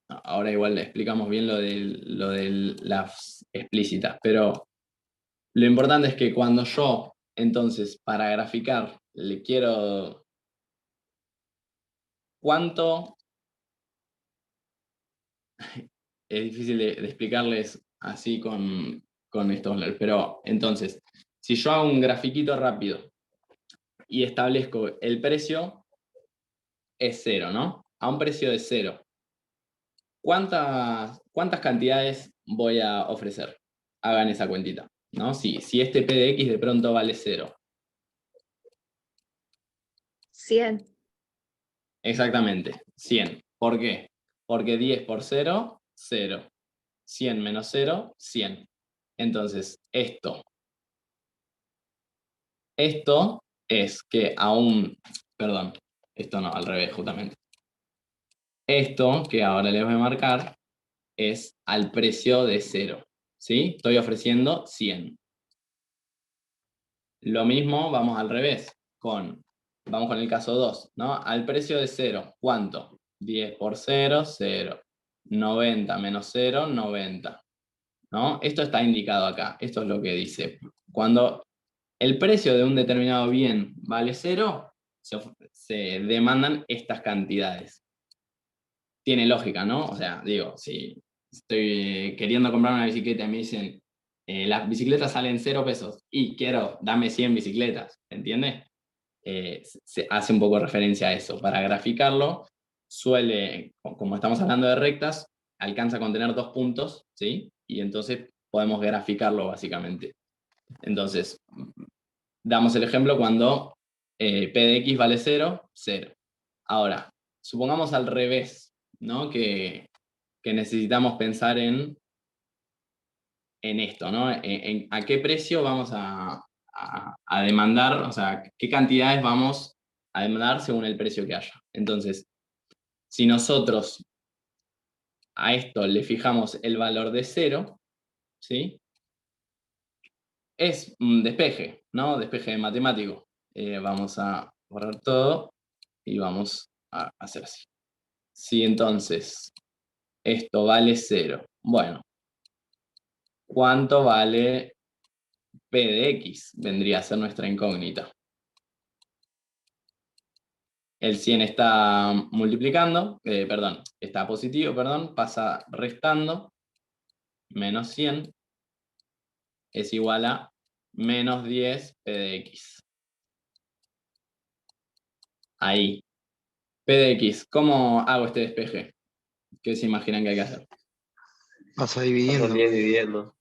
ahora igual le explicamos bien lo de las explícitas, pero lo importante es que cuando yo, entonces, para graficar, le quiero cuánto, es difícil de explicarles así con estos, pero entonces, si yo hago un grafiquito rápido y establezco el precio, es 0, ¿no? A un precio de 0. ¿Cuántas cantidades voy a ofrecer? Hagan esa cuentita, ¿no? Si este P de X de pronto vale 0. 100. Exactamente, 100. ¿Por qué? Porque 10 por 0, 0. 100 menos 0, 100. Entonces, esto es que perdón, esto no, al revés, justamente. Esto que ahora les voy a marcar es al precio de 0, ¿sí? Estoy ofreciendo 100. Lo mismo, vamos al revés, vamos con el caso 2, ¿no? Al precio de 0, ¿cuánto? 10 por 0, 0. 90 menos 0, 90. ¿No? Esto está indicado acá, esto es lo que dice. Cuando el precio de un determinado bien vale 0, se demandan estas cantidades. Tiene lógica, ¿no? O sea, digo, si estoy queriendo comprar una bicicleta y me dicen, las bicicletas salen 0 pesos y dame 100 bicicletas, ¿entiendes? Se hace un poco referencia a eso. Para graficarlo, como estamos hablando de rectas, alcanza a contener 2 puntos, ¿sí? Y entonces podemos graficarlo básicamente. Entonces, damos el ejemplo cuando P de X vale 0, 0. Ahora, supongamos al revés, ¿no? Que necesitamos pensar en esto, ¿no? A qué precio vamos a demandar, o sea, qué cantidades vamos a demandar según el precio que haya. Entonces, si nosotros a esto le fijamos el valor de 0, ¿sí? Es un despeje, ¿no? Despeje matemático. Vamos a borrar todo y vamos a hacer así. Si entonces esto vale 0, bueno, ¿cuánto vale P de X? Vendría a ser nuestra incógnita. El 100 está multiplicando, está positivo, pasa restando, menos 100 es igual a menos 10 P de X. Ahí. P de X, ¿cómo hago este despeje? ¿Qué se imaginan que hay que hacer? Pasa dividiendo. 10 dividiendo.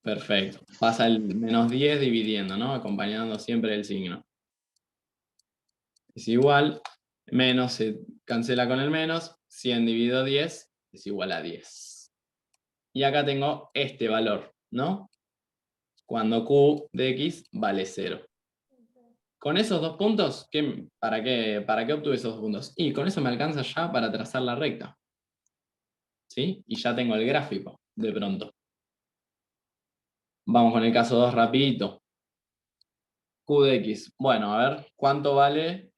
Perfecto. Pasa el menos 10 dividiendo, ¿no? Acompañando siempre el signo. Es igual, menos se cancela con el menos, 100 dividido 10 es igual a 10. Y acá tengo este valor, ¿no? Cuando Q de X vale 0. Con esos 2 puntos, ¿para qué obtuve esos 2 puntos? Y con eso me alcanza ya para trazar la recta. ¿Sí? Y ya tengo el gráfico, de pronto. Vamos con el caso 2 rapidito. Q de X. Bueno, a ver, ¿cuánto vale?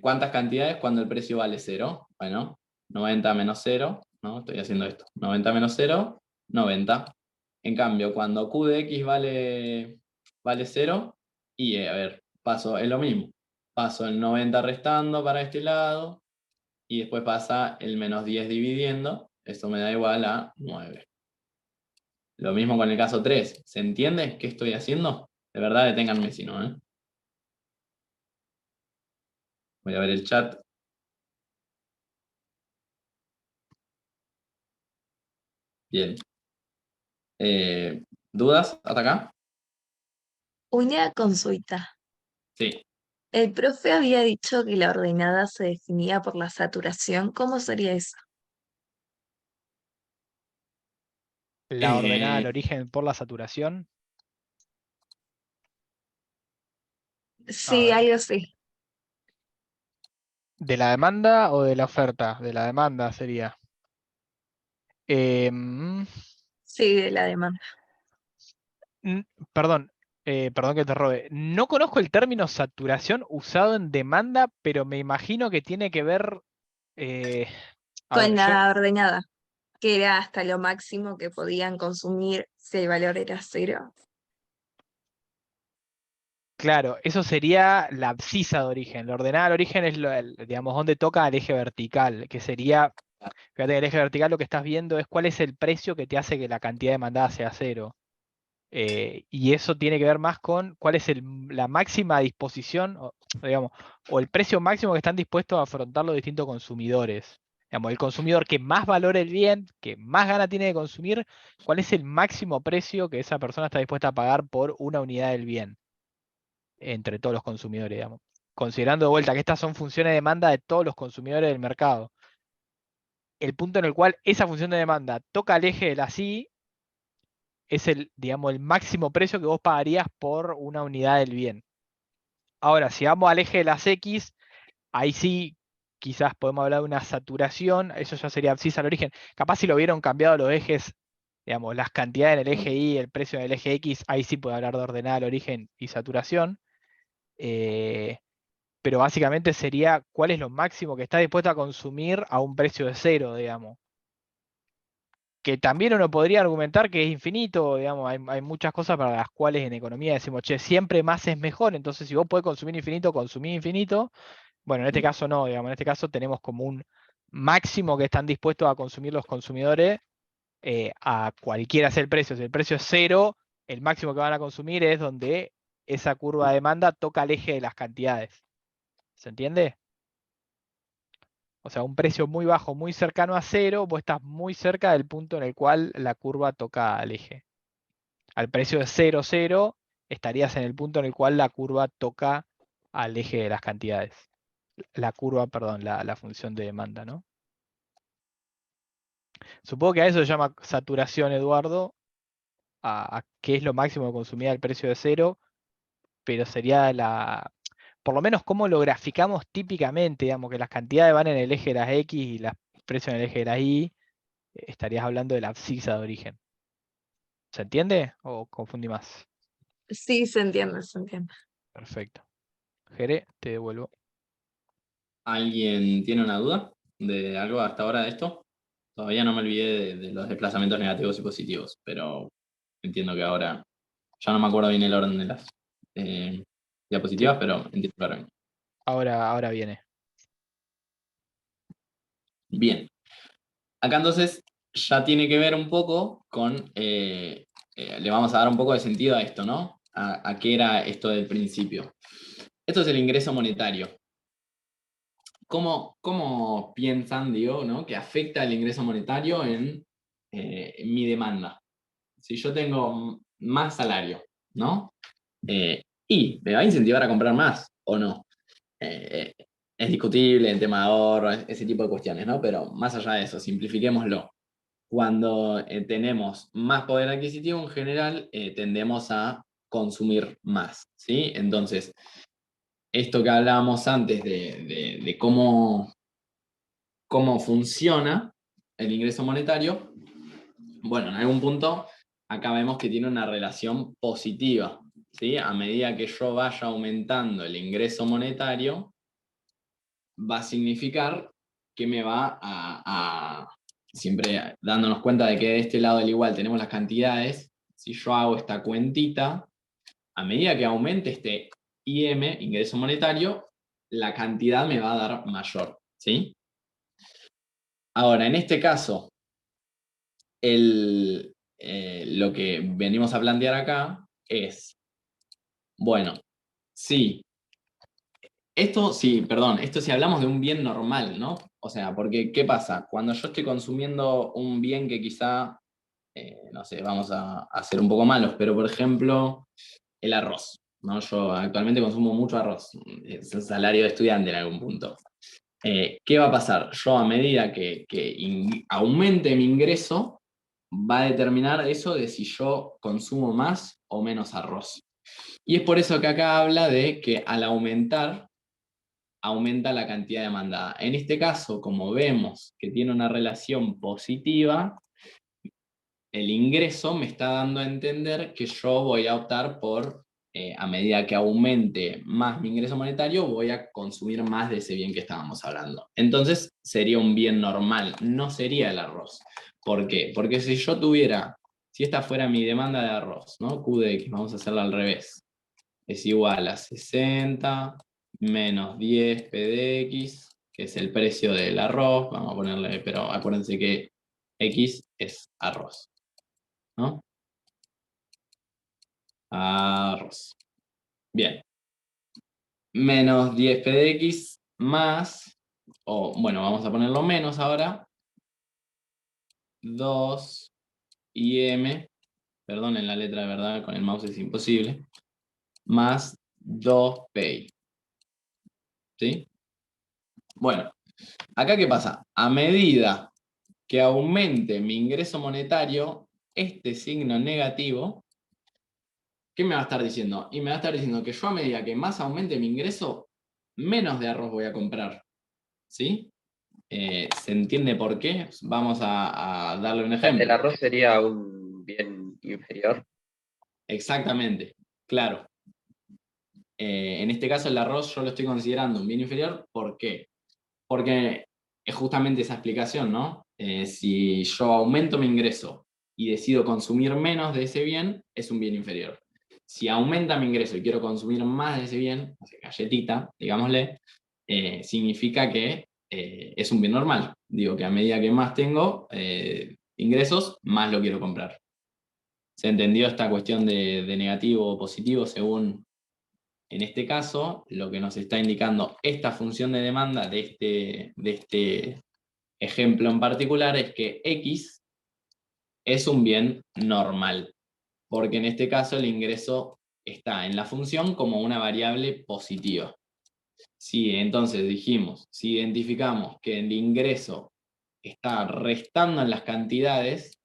¿Cuántas cantidades cuando el precio vale 0? Bueno, 90 menos 0, ¿no? Estoy haciendo esto. 90 menos 0, 90. En cambio, cuando Q de X vale 0, y a ver, es lo mismo. Paso el 90 restando para este lado, y después pasa el menos 10 dividiendo, esto me da igual a 9. Lo mismo con el caso 3. ¿Se entiende qué estoy haciendo? De verdad, deténganme si no, ¿eh? Voy a ver el chat. Bien. ¿Dudas hasta acá? Una consulta. Sí. El profe había dicho que la ordenada se definía por la saturación. ¿Cómo sería eso? La ordenada Eh, al origen por la saturación. Sí, ver. algo así. ¿De la demanda o de la oferta? De la demanda sería. Sí, de la demanda. Perdón, perdón que te robe. No conozco el término saturación usado en demanda, pero me imagino que tiene que ver. eh, a Con ver, yo. la ordenada, que era hasta lo máximo que podían consumir si el valor era 0. Claro, eso sería la abscisa de origen. La ordenada de origen es, digamos, donde toca el eje vertical, que sería, fíjate, el eje vertical lo que estás viendo es cuál es el precio que te hace que la cantidad demandada sea 0. Y eso tiene que ver más con cuál es la máxima disposición, digamos, o el precio máximo que están dispuestos a afrontar los distintos consumidores. Digamos, el consumidor que más valora el bien, que más gana tiene de consumir, cuál es el máximo precio que esa persona está dispuesta a pagar por una unidad del bien entre todos los consumidores, digamos. Considerando de vuelta que estas son funciones de demanda de todos los consumidores del mercado. El punto en el cual esa función de demanda toca el eje de la CI es el, digamos, el máximo precio que vos pagarías por una unidad del bien. Ahora, si vamos al eje de las X, ahí sí quizás podemos hablar de una saturación, eso ya sería abscisa al origen. Capaz si lo hubieran cambiado los ejes, digamos, las cantidades en el eje Y, el precio en el eje X, ahí sí puede hablar de ordenada al origen y saturación. Pero básicamente sería cuál es lo máximo que está dispuesto a consumir a un precio de 0, digamos. Que también uno podría argumentar que es infinito, digamos, hay muchas cosas para las cuales en economía decimos, che, siempre más es mejor, entonces si vos podés consumir infinito, consumir infinito. Bueno, en este caso no, digamos, en este caso tenemos como un máximo que están dispuestos a consumir los consumidores a cualquiera sea el precio. Si el precio es 0, el máximo que van a consumir es donde esa curva de demanda toca el eje de las cantidades. ¿Se entiende? O sea, un precio muy bajo, muy cercano a 0, vos estás muy cerca del punto en el cual la curva toca al eje. Al precio de 0, 0, estarías en el punto en el cual la curva toca al eje de las cantidades. La curva, perdón, la función de demanda, ¿no? Supongo que a eso se llama saturación, Eduardo, a qué es lo máximo que consumía el precio de 0, pero sería por lo menos cómo lo graficamos típicamente, digamos, que las cantidades van en el eje de las X y los precios en el eje de las Y. Estarías hablando de la abscisa de origen. ¿Se entiende o confundí más? Sí, se entiende, se entiende. Perfecto. Jere, te devuelvo. ¿Alguien tiene una duda de algo hasta ahora de esto? Todavía no me olvidé de los desplazamientos negativos y positivos, pero entiendo que ahora ya no me acuerdo bien el orden de las diapositivas, Sí, pero entiendo que ahora bien. ahora viene. Bien. Acá entonces ya tiene que ver un poco con, le vamos a dar un poco de sentido a esto, ¿no? A qué era esto del principio. Esto es el ingreso monetario. ¿Cómo piensan, digo, ¿no? que afecta el ingreso monetario en mi demanda? Si yo tengo más salario, ¿no? Y me va a incentivar a comprar más, ¿o no? Eh, es discutible el tema de ahorro, ese tipo de cuestiones, ¿no? Pero más allá de eso, simplifiquémoslo. Cuando tenemos más poder adquisitivo, en general, tendemos a consumir más, ¿sí? Entonces, esto que hablábamos antes de cómo funciona el ingreso monetario, bueno, en algún punto acá vemos que tiene una relación positiva, ¿sí? A medida que yo vaya aumentando el ingreso monetario, va a significar que me va siempre dándonos cuenta de que de este lado del igual tenemos las cantidades, si yo hago esta cuentita, a medida que aumente este IM, ingreso monetario, la cantidad me va a dar mayor, ¿sí? Ahora, en este caso, lo que venimos a plantear acá es, bueno, sí, esto sí, perdón, esto si hablamos de un bien normal, ¿no? O sea, porque ¿qué pasa? Cuando yo estoy consumiendo un bien que quizá, no sé, vamos a ser un poco malos, pero por ejemplo, el arroz, ¿no? Yo actualmente consumo mucho arroz, es el salario de estudiante en algún punto. ¿Qué va a pasar? Yo a medida que aumente mi ingreso, va a determinar eso de si yo consumo más o menos arroz. Y es por eso que acá habla de que al aumentar, aumenta la cantidad demandada. En este caso, como vemos que tiene una relación positiva, el ingreso me está dando a entender que yo voy a optar por, a medida que aumente más mi ingreso monetario, voy a consumir más de ese bien que estábamos hablando. Entonces sería un bien normal, no sería el arroz. ¿Por qué? Porque si yo tuviera, si esta fuera mi demanda de arroz, ¿no? Q de X, vamos a hacerla al revés, es igual a 60 menos 10 P de X, que es el precio del arroz, vamos a ponerle, pero acuérdense que X es arroz, ¿no? Arroz. Bien. Menos 10 P de X más, o bueno, vamos a ponerlo menos ahora, 2 M, perdonen la letra de verdad, con el mouse es imposible, más 2 Pi. ¿Sí? Bueno, acá ¿qué pasa? A medida que aumente mi ingreso monetario, este signo negativo, ¿qué me va a estar diciendo? Y me va a estar diciendo que yo a medida que más aumente mi ingreso, menos de arroz voy a comprar. ¿Sí? ¿Se entiende por qué? Vamos a darle un El ejemplo. arroz sería un bien inferior. Exactamente, claro. En este caso el arroz yo lo estoy considerando un bien inferior. ¿Por qué? Porque es justamente esa explicación, ¿no? Si yo aumento mi ingreso y decido consumir menos de ese bien, es un bien inferior. Si aumenta mi ingreso y quiero consumir más de ese bien, o sea, galletita, digámosle, significa que es un bien normal. Digo que a medida que más tengo ingresos, más lo quiero comprar. ¿Se entendió esta cuestión de negativo o positivo según, en este caso, lo que nos está indicando esta función de demanda de este ejemplo en particular es que X es un bien normal, porque en este caso el ingreso está en la función como una variable positiva. Si entonces dijimos, si identificamos que el ingreso está restando en las cantidades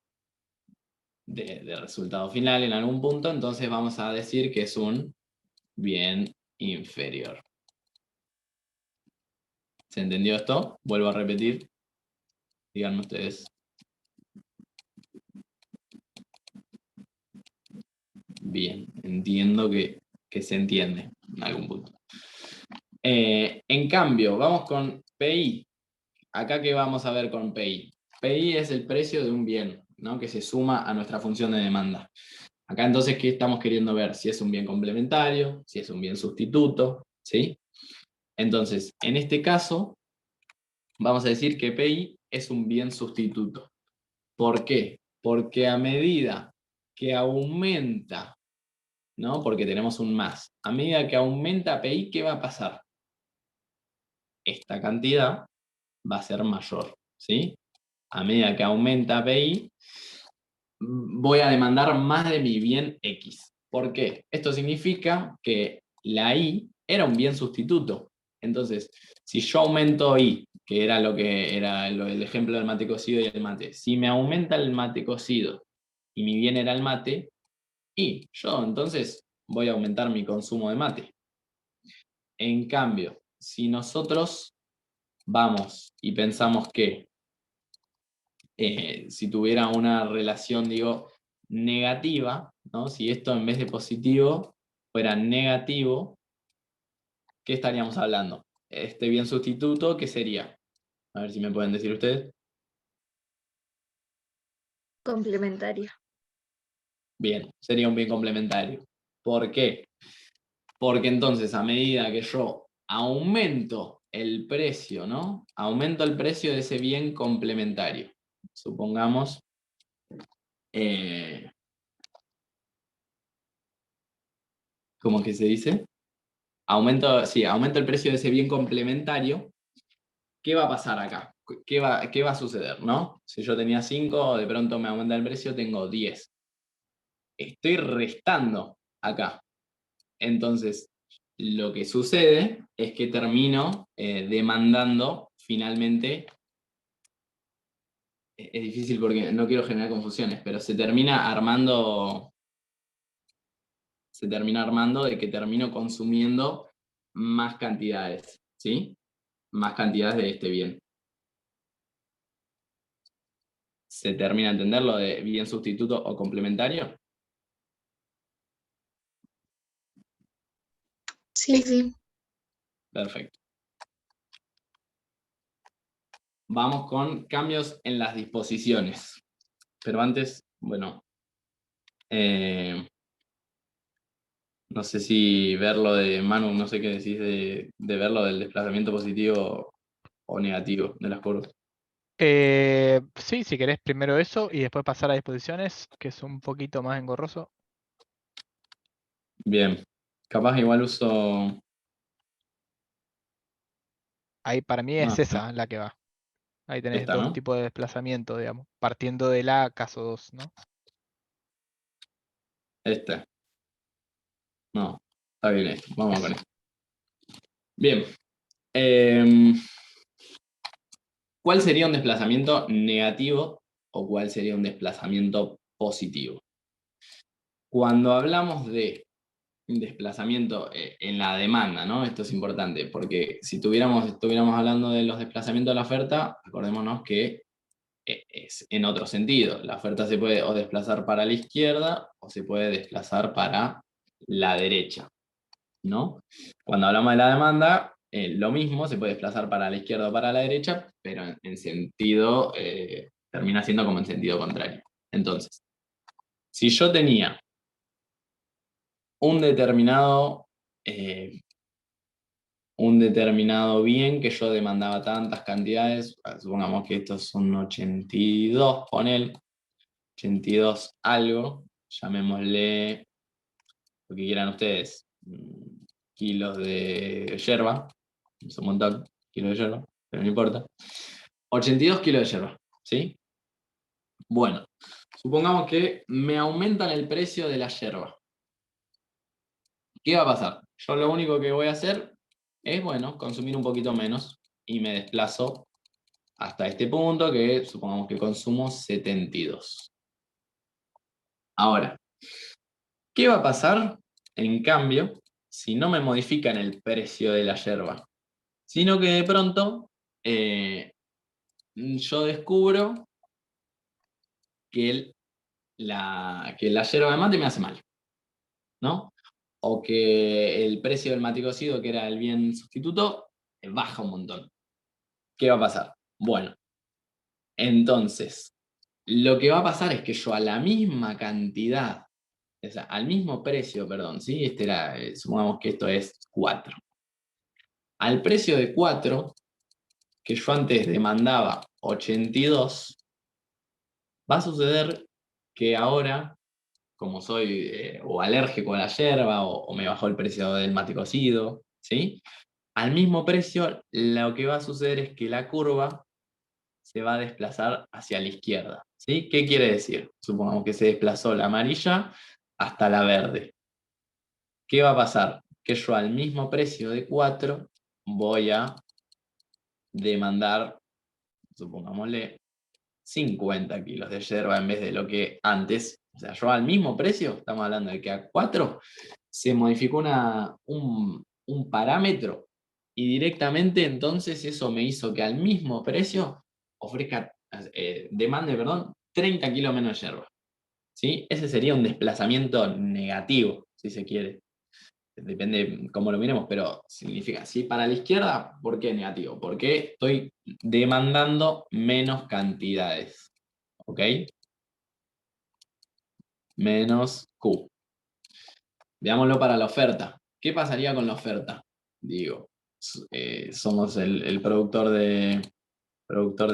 de resultado final en algún punto, entonces vamos a decir que es un bien inferior. ¿Se entendió esto? Vuelvo a repetir. Díganme ustedes. Bien, entiendo que se entiende en algún punto. En cambio, vamos con PI. Acá, ¿qué vamos a ver con PI? PI es el precio de un bien, ¿no? Que se suma a nuestra función de demanda. Acá entonces, ¿qué estamos queriendo ver? Si es un bien complementario, si es un bien sustituto, ¿sí? Entonces, en este caso, vamos a decir que PI es un bien sustituto. ¿Por qué? Porque a medida que aumenta, ¿no? Porque tenemos un más. A medida que aumenta PI, ¿qué va a pasar? Esta cantidad va a ser mayor, ¿sí? A medida que aumenta PI, voy a demandar más de mi bien X. ¿Por qué? Esto significa que la Y era un bien sustituto. Entonces, si yo aumento Y, que era lo que era el ejemplo del mate cocido y el mate, si me aumenta el mate cocido y mi bien era el mate, y yo entonces voy a aumentar mi consumo de mate. En cambio, si nosotros vamos y pensamos que si tuviera una relación, digo, negativa, ¿no? Si esto en vez de positivo fuera negativo, ¿qué estaríamos hablando? Este bien sustituto, ¿qué sería? A ver si me pueden decir ustedes. Complementaria. Bien, sería un bien complementario. ¿Por qué? Porque entonces a medida que yo aumento el precio, ¿no? Aumento el precio de ese bien complementario. Supongamos, ¿cómo que se dice? Aumento el precio de ese bien complementario. ¿Qué va a pasar acá? ¿Qué va a suceder, no? Si yo tenía 5, de pronto me aumenta el precio, tengo 10. Estoy restando acá. Entonces, lo que sucede es que termino demandando finalmente, es difícil porque no quiero generar confusiones, pero se termina armando se termina armando de que termino consumiendo más cantidades, ¿sí? Más cantidades de este bien. ¿Se termina de entender lo de bien sustituto o complementario? Sí, sí. Perfecto. Vamos con cambios en las disposiciones. Pero antes, bueno, no sé si verlo de Manu, no sé qué decís de verlo del desplazamiento positivo o negativo de las curvas. Sí, si querés primero eso y después pasar a disposiciones, que es un poquito más engorroso. Bien, capaz igual uso... Ahí para mí es No, esa la que va. Ahí tenés esta, dos ¿no? tipos de desplazamiento, digamos, partiendo de la caso 2, ¿no? Esta. No, está bien esto. Vamos Eso. con esto. Bien. Em, ¿Cuál sería un desplazamiento negativo o cuál sería un desplazamiento positivo? Cuando hablamos de desplazamiento en la demanda, ¿no? Esto es importante, porque si estuviéramos hablando de los desplazamientos de la oferta, acordémonos que es en otro sentido. La oferta se puede o desplazar para la izquierda o se puede desplazar para la derecha, ¿no? Cuando hablamos de la demanda, lo mismo, se puede desplazar para la izquierda o para la derecha, pero en sentido, termina siendo como en sentido contrario. Entonces, si yo tenía un determinado, bien que yo demandaba tantas cantidades, supongamos que estos son 82, ponele, 82 algo, llamémosle lo que quieran ustedes, kilos de yerba, es un montón, kilos de yerba, pero no importa. 82 kilos de yerba, ¿sí? Bueno, supongamos que me aumentan el precio de la yerba. ¿Qué va a pasar? Yo lo único que voy a hacer es, bueno, consumir un poquito menos y me desplazo hasta este punto que supongamos que consumo 72. Ahora, ¿qué va a pasar, en cambio, si no me modifican el precio de la yerba? Sino que de pronto yo descubro que la yerba de mate me hace mal, ¿no? O que el precio del mate cocido, que era el bien sustituto, baja un montón. ¿Qué va a pasar? Bueno, entonces, lo que va a pasar es que yo a la misma cantidad, o sea, al mismo precio, perdón, ¿sí? Este era, supongamos que esto es 4. Al precio de 4, que yo antes demandaba 82, va a suceder que ahora, como soy o alérgico a la yerba o me bajó el precio del mate cocido, ¿sí? Al mismo precio, lo que va a suceder es que la curva se va a desplazar hacia la izquierda, ¿sí? ¿Qué quiere decir? Supongamos que se desplazó la amarilla hasta la verde. ¿Qué va a pasar? Que yo al mismo precio de 4 voy a demandar, supongámosle, 50 kilos de yerba en vez de lo que antes. O sea, yo al mismo precio, estamos hablando de que a 4 se modificó un parámetro y directamente entonces eso me hizo que al mismo precio ofrezca, demande, perdón, 30 kilos menos de yerba. ¿Sí? Ese sería un desplazamiento negativo, si se quiere. Depende cómo lo miremos, pero significa, sí, para la izquierda, ¿por qué negativo? Porque estoy demandando menos cantidades, ¿ok? Menos Q. Veámoslo para la oferta. ¿Qué pasaría con la oferta? Digo, somos el productor de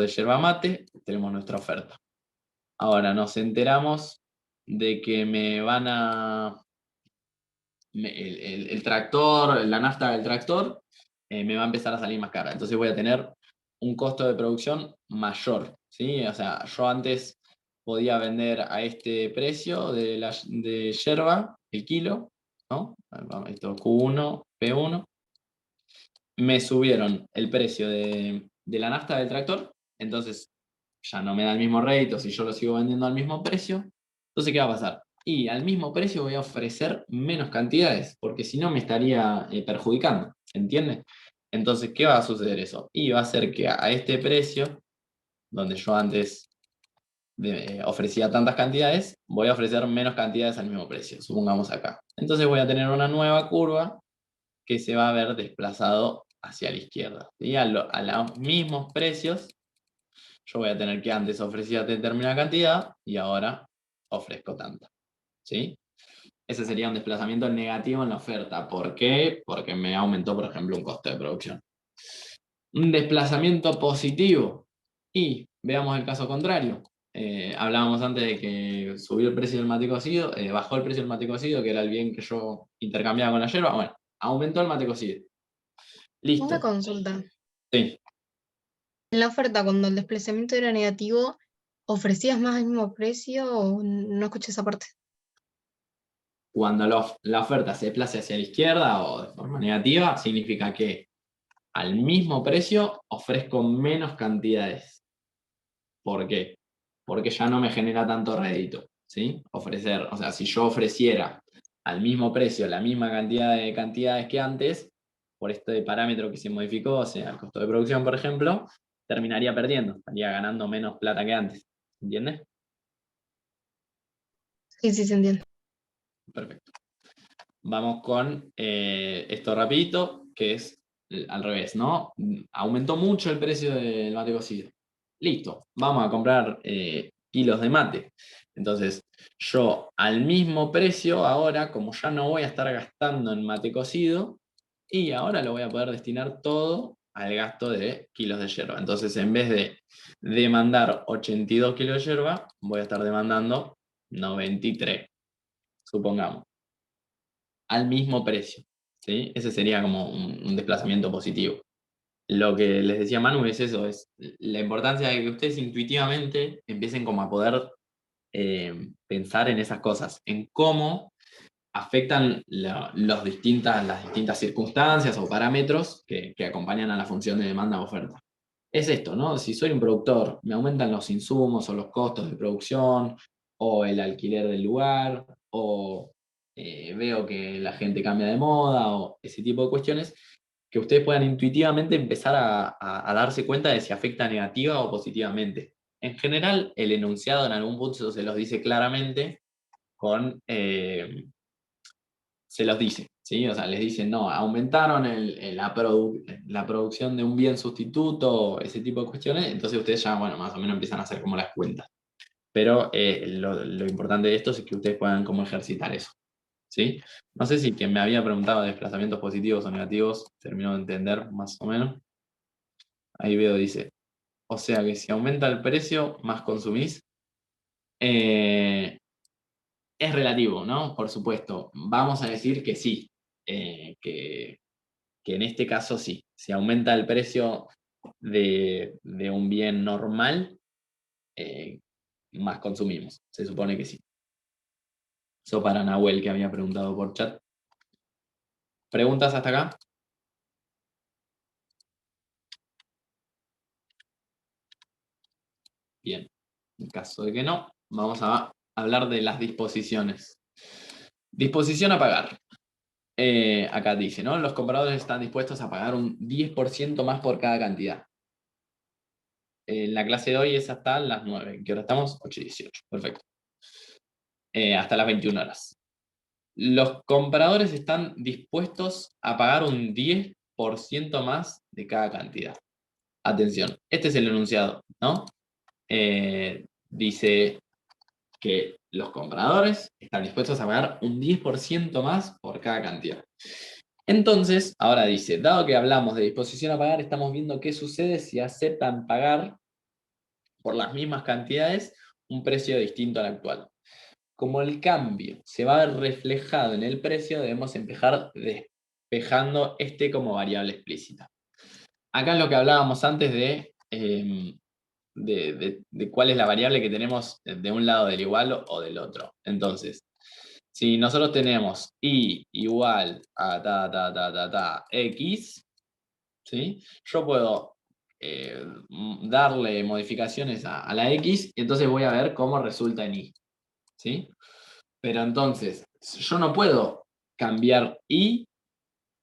yerba mate, tenemos nuestra oferta. Ahora nos enteramos de que me van a... el tractor, la nafta del tractor, me va a empezar a salir más cara. Entonces voy a tener un costo de producción mayor, ¿sí? O sea, yo antes podía vender a este precio de yerba, el kilo, ¿no? Esto Q1, P1. Me subieron el precio de la nafta del tractor, entonces ya no me da el mismo rédito si yo lo sigo vendiendo al mismo precio. Entonces, ¿qué va a pasar? y al mismo precio voy a ofrecer menos cantidades, porque si no me estaría perjudicando, ¿entiendes? Entonces, ¿qué va a suceder eso? Y va a ser que a este precio, donde yo antes ofrecía tantas cantidades, voy a ofrecer menos cantidades al mismo precio, supongamos acá. Entonces voy a tener una nueva curva que se va a ver desplazado hacia la izquierda. ¿Sí? A los mismos precios, yo voy a tener que antes ofrecía determinada cantidad y ahora ofrezco tanta. ¿Sí? Ese sería un desplazamiento negativo en la oferta. ¿Por qué? Porque me aumentó, por ejemplo, un costo de producción. Un desplazamiento positivo. Y veamos el caso contrario. Hablábamos antes de que subió el precio del mate cocido, bajó el precio del mate cocido, que era el bien que yo intercambiaba con la yerba. Bueno, aumentó el mate cocido. Listo. Una consulta. Sí. En la oferta, cuando el desplazamiento era negativo, ¿ofrecías más al mismo precio o no escuché esa parte? Cuando la oferta se desplace hacia la izquierda o de forma negativa, significa que al mismo precio ofrezco menos cantidades. ¿Por qué? Porque ya no me genera tanto rédito, ¿sí? Ofrecer, o sea, si yo ofreciera al mismo precio la misma cantidad de cantidades que antes, por este parámetro que se modificó, o sea, el costo de producción, por ejemplo, terminaría perdiendo, estaría ganando menos plata que antes. ¿Entiendes? Sí, sí, se entiende. Perfecto. Vamos con esto rapidito, que es al revés, ¿no? Aumentó mucho el precio del mate cocido. Listo, vamos a comprar kilos de mate. Entonces, yo al mismo precio, ahora, como ya no voy a estar gastando en mate cocido, y ahora lo voy a poder destinar todo al gasto de kilos de yerba. Entonces, en vez de demandar 82 kilos de yerba, voy a estar demandando 93, supongamos, al mismo precio. ¿Sí? Ese sería como un desplazamiento positivo. Lo que les decía Manu es eso, es la importancia de que ustedes intuitivamente empiecen como a poder pensar en esas cosas, en cómo afectan las distintas circunstancias o parámetros que acompañan a la función de demanda o oferta. Es esto, ¿no? Si soy un productor, me aumentan los insumos o los costos de producción, o el alquiler del lugar, o veo que la gente cambia de moda, o ese tipo de cuestiones, que ustedes puedan intuitivamente empezar a darse cuenta de si afecta negativa o positivamente. En general, el enunciado en algún punto se los dice claramente se los dice, ¿sí? O sea, les dicen, no, aumentaron la producción de un bien sustituto, ese tipo de cuestiones, entonces ustedes ya, bueno, más o menos empiezan a hacer como las cuentas. Pero lo importante de esto es que ustedes puedan como ejercitar eso, ¿sí? No sé si quien me había preguntado de desplazamientos positivos o negativos terminó de entender más o menos. Ahí veo, dice, o sea que si aumenta el precio, más consumís. Es relativo, ¿no? Por supuesto. Vamos a decir que sí, que en este caso sí. Si aumenta el precio de un bien normal, más consumimos. Se supone que sí. Eso para Nahuel, que había preguntado por chat. ¿Preguntas hasta acá? Bien. En caso de que no, vamos a hablar de las disposiciones. Disposición a pagar. Acá dice, ¿no? Los compradores están dispuestos a pagar un 10% más por cada cantidad. En la clase de hoy es hasta las 9. ¿En qué hora estamos? 8:18. Perfecto. Hasta las 21 horas. Los compradores están dispuestos a pagar un 10% más de cada cantidad. Atención, este es el enunciado, ¿no? Dice que los compradores están dispuestos a pagar un 10% más por cada cantidad. Entonces, ahora dice, dado que hablamos de disposición a pagar, estamos viendo qué sucede si aceptan pagar por las mismas cantidades un precio distinto al actual. Como el cambio se va a ver reflejado en el precio, debemos empezar despejando este como variable explícita. Acá es lo que hablábamos antes de cuál es la variable que tenemos de un lado del igual o del otro. Entonces, si nosotros tenemos y igual a x, ¿sí? Yo puedo darle modificaciones a la x y entonces voy a ver cómo resulta en y. ¿Sí? Pero entonces, yo no puedo cambiar y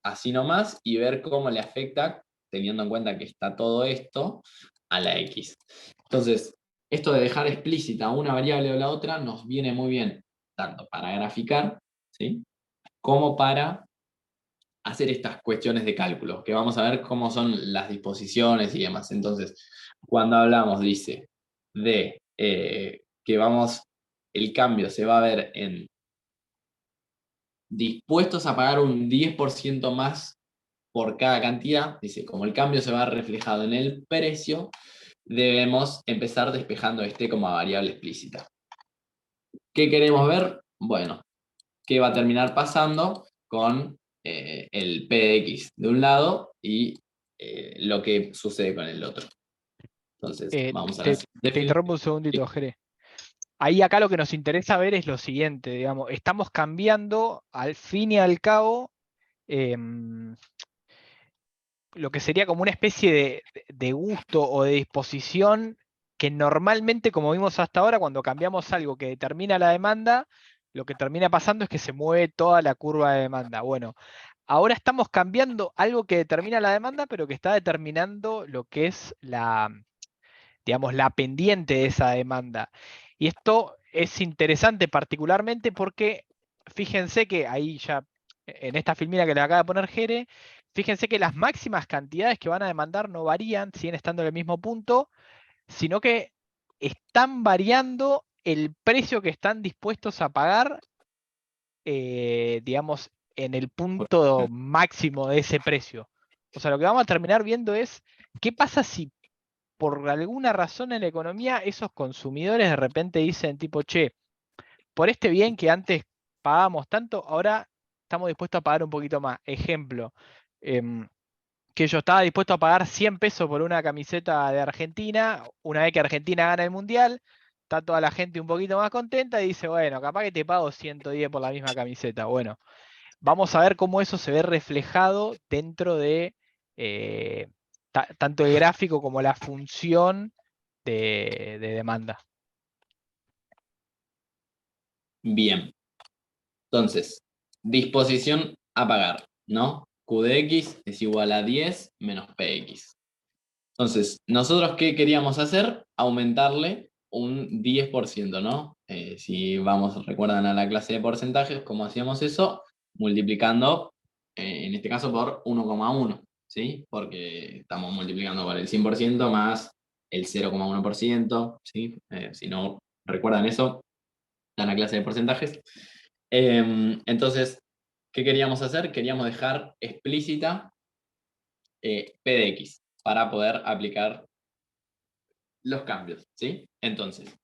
así nomás y ver cómo le afecta, teniendo en cuenta que está todo esto, a la X. Entonces, esto de dejar explícita una variable o la otra nos viene muy bien, tanto para graficar, ¿sí? Como para hacer estas cuestiones de cálculo, que vamos a ver cómo son las disposiciones y demás. Entonces, cuando hablamos, dice, de que el cambio se va a ver en dispuestos a pagar un 10% más por cada cantidad, dice, como el cambio se va reflejado en el precio, debemos empezar despejando este como variable explícita. ¿Qué queremos ver? Bueno, ¿qué va a terminar pasando con el P de X de un lado y lo que sucede con el otro? Entonces, vamos a la Te siguiente interrumpo un fila. segundito, Jere. Ahí acá lo que nos interesa ver es lo siguiente, digamos, estamos cambiando al fin y al cabo lo que sería como una especie de gusto o de disposición que normalmente, como vimos hasta ahora, cuando cambiamos algo que determina la demanda, lo que termina pasando es que se mueve toda la curva de demanda. Bueno, ahora estamos cambiando algo que determina la demanda, pero que está determinando lo que es digamos, la pendiente de esa demanda. Y esto es interesante particularmente porque fíjense que ahí ya, en esta filmina que le acaba de poner Jere, fíjense que las máximas cantidades que van a demandar no varían, siguen estando en el mismo punto, sino que están variando el precio que están dispuestos a pagar, digamos, en el punto máximo de ese precio. O sea, lo que vamos a terminar viendo es qué pasa si por alguna razón en la economía esos consumidores de repente dicen tipo, che, por este bien que antes pagábamos tanto, ahora estamos dispuestos a pagar un poquito más. Ejemplo, que yo estaba dispuesto a pagar 100 pesos por una camiseta de Argentina, una vez que Argentina gana el Mundial, está toda la gente un poquito más contenta y dice, bueno, capaz que te pago 110 por la misma camiseta. Bueno, vamos a ver cómo eso se ve reflejado dentro de tanto el gráfico como la función de demanda. Bien. Entonces, disposición a pagar, ¿no? Q de X es igual a 10 menos PX. Entonces, ¿nosotros qué queríamos hacer? Aumentarle un 10%, ¿no? Si recuerdan a la clase de porcentajes, ¿cómo hacíamos eso? Multiplicando, en este caso, por 1,1, ¿sí? Porque estamos multiplicando por el 100% más el 0,1%, ¿sí? Si no recuerdan eso, está en la clase de porcentajes. Entonces, ¿qué queríamos hacer? Queríamos dejar explícita P de X para poder aplicar los cambios, ¿sí? Entonces,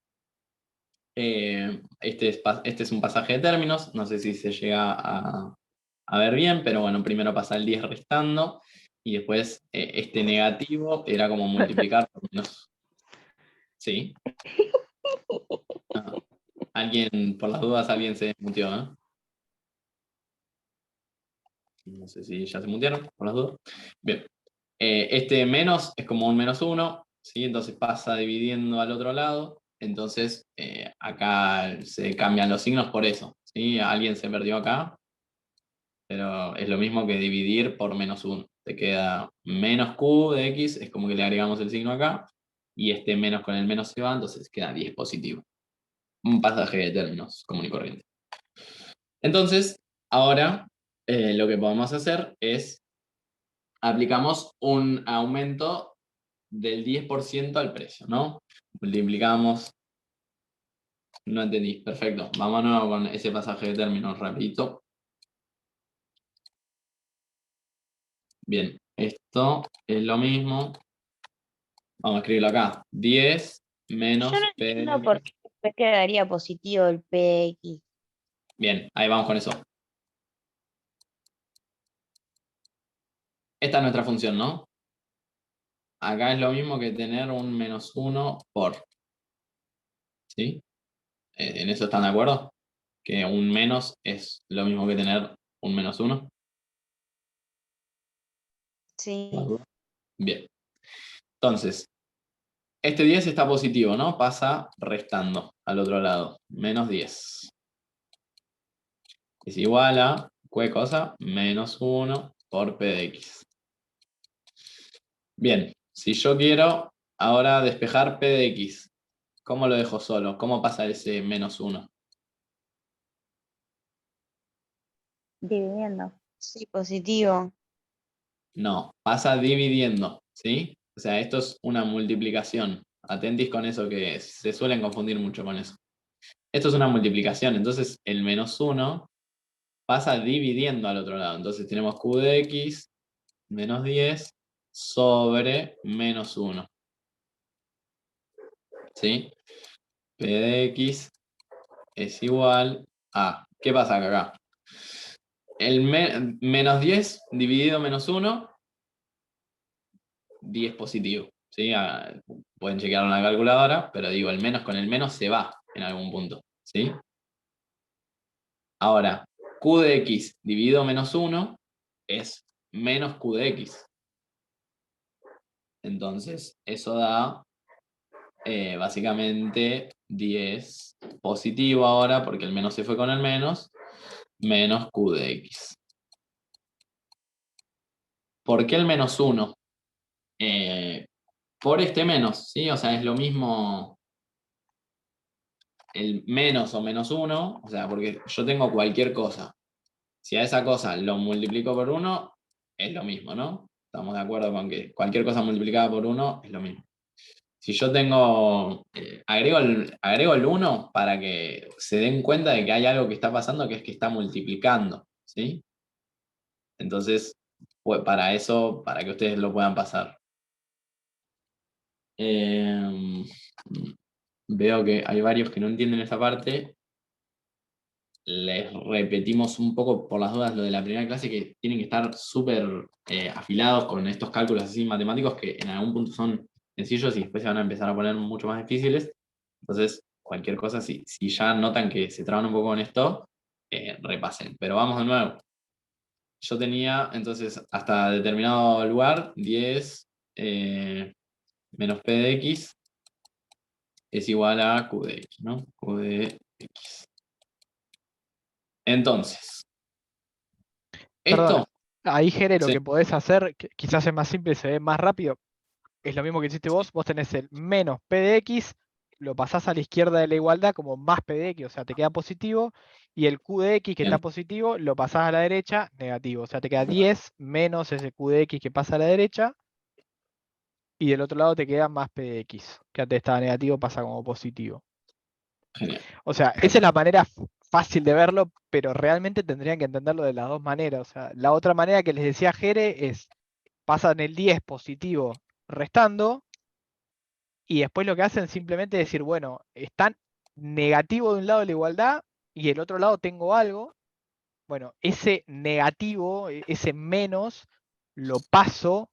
este es un pasaje de términos, no sé si se llega a ver bien, pero bueno, primero pasa el 10 restando y después este negativo era como multiplicar por menos. ¿Sí? Alguien, por las dudas, alguien se desmutió, ¿eh? No sé si ya se mutearon, por las dudas. Bien. Este menos es como un -1, ¿sí? Entonces pasa dividiendo al otro lado. Entonces acá se cambian los signos por eso, ¿sí? Alguien se perdió acá, pero es lo mismo que dividir por -1. Te queda menos Q de X, es como que le agregamos el signo acá, y este menos con el menos se va, entonces queda 10 positivo. Un pasaje de términos común y corriente. Entonces, ahora lo que podemos hacer es aplicamos un aumento del 10% al precio, ¿no? Multiplicamos. No entendí, perfecto. Vámonos con ese pasaje de términos rapidito. Bien, esto es lo mismo. Vamos a escribirlo acá. 10 menos Yo no P. entiendo por qué después quedaría positivo el PX. Bien, ahí vamos con eso. Esta es nuestra función, ¿no? Acá es lo mismo que tener un -1 por. ¿Sí? ¿En eso están de acuerdo? Que un menos es lo mismo que tener un -1. Sí. Bien. Entonces, este 10 está positivo, ¿no? Pasa restando al otro lado. -10. es igual a ¿qué cosa? Menos 1 por P de X. Bien, si yo quiero ahora despejar P de X, ¿cómo lo dejo solo? ¿Cómo pasa ese menos 1? Dividiendo. Sí, positivo. No, pasa dividiendo, ¿sí? O sea, esto es una multiplicación. Atentis con eso que se suelen confundir mucho con eso. Esto es una multiplicación, entonces el menos 1 pasa dividiendo al otro lado. Entonces tenemos Q de X menos 10 sobre menos 1. ¿Sí? P de X es igual a... ¿Qué pasa acá? El menos 10 dividido menos 1, 10 positivo. ¿Sí? Pueden chequear en la calculadora, pero digo, el menos con el menos se va en algún punto. ¿Sí? Ahora, Q de X dividido menos 1 es menos Q de X. Entonces, eso da básicamente 10 positivo ahora, porque el menos se fue con el menos Q de X. ¿Por qué el menos 1? Por este menos, ¿sí? O sea, es lo mismo el menos o menos 1, o sea, porque yo tengo cualquier cosa. Si a esa cosa lo multiplico por 1, es lo mismo, ¿no? Estamos de acuerdo con que cualquier cosa multiplicada por 1 es lo mismo. Si yo tengo, agrego el 1 para que se den cuenta de que hay algo que está pasando, que es que está multiplicando, ¿sí? Entonces, pues para eso, para que ustedes lo puedan pasar. Veo que hay varios que no entienden esa parte. Les repetimos un poco por las dudas lo de la primera clase, que tienen que estar súper afilados con estos cálculos así matemáticos que en algún punto son sencillos y después se van a empezar a poner mucho más difíciles. Entonces, cualquier cosa, si ya notan que se traban un poco con esto, repasen. Pero vamos de nuevo. Yo tenía, entonces, hasta determinado lugar, 10 menos P de X es igual a Q de X, ¿no? Q de X. Entonces, Perdón, esto... ahí Jere, lo Sí. que podés hacer, que quizás es más simple y se ve más rápido, es lo mismo que hiciste vos tenés el menos P de X, lo pasás a la izquierda de la igualdad como más P de X, o sea, te queda positivo, y el Q de X que Bien. está positivo, lo pasás a la derecha, negativo, o sea, te queda 10 menos ese Q de X que pasa a la derecha, y del otro lado te queda más P de X, que antes estaba negativo, pasa como positivo. Genial. O sea, esa es la manera fácil de verlo, pero realmente tendrían que entenderlo de las dos maneras. O sea, la otra manera que les decía Jere es, pasan el 10 positivo restando, y después lo que hacen simplemente es decir, bueno, están negativo de un lado de la igualdad y del otro lado tengo algo. Bueno, ese negativo, ese menos, lo paso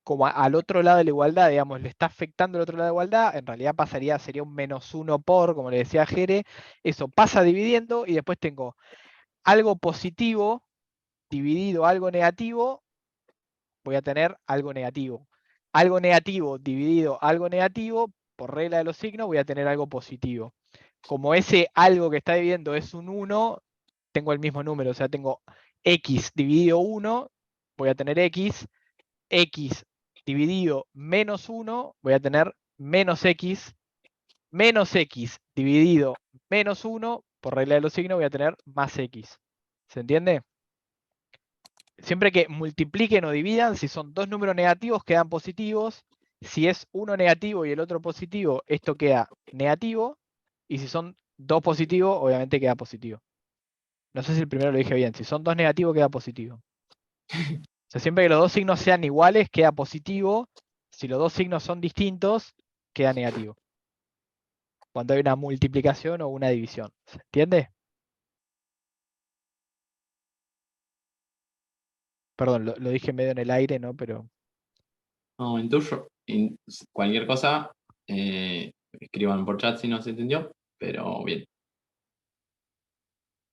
como al otro lado de la igualdad, digamos, le está afectando el otro lado de la igualdad, en realidad sería un menos 1 por, como le decía Jere, eso pasa dividiendo y después tengo algo positivo dividido algo negativo, voy a tener algo negativo. Algo negativo dividido algo negativo, por regla de los signos, voy a tener algo positivo. Como ese algo que está dividiendo es un 1, tengo el mismo número, o sea, tengo x dividido 1, voy a tener x dividido menos 1, voy a tener menos x dividido menos 1, por regla de los signos, voy a tener más x. ¿Se entiende? Siempre que multipliquen o dividan, si son dos números negativos, quedan positivos. Si es uno negativo y el otro positivo, esto queda negativo. Y si son dos positivos, obviamente queda positivo. No sé si el primero lo dije bien. Si son dos negativos, queda positivo. O sea, siempre que los dos signos sean iguales, queda positivo. Si los dos signos son distintos, queda negativo. Cuando hay una multiplicación o una división. ¿Se entiende? Perdón, lo dije medio en el aire, ¿no? Pero No, cualquier cosa, escriban por chat si no se entendió, pero bien.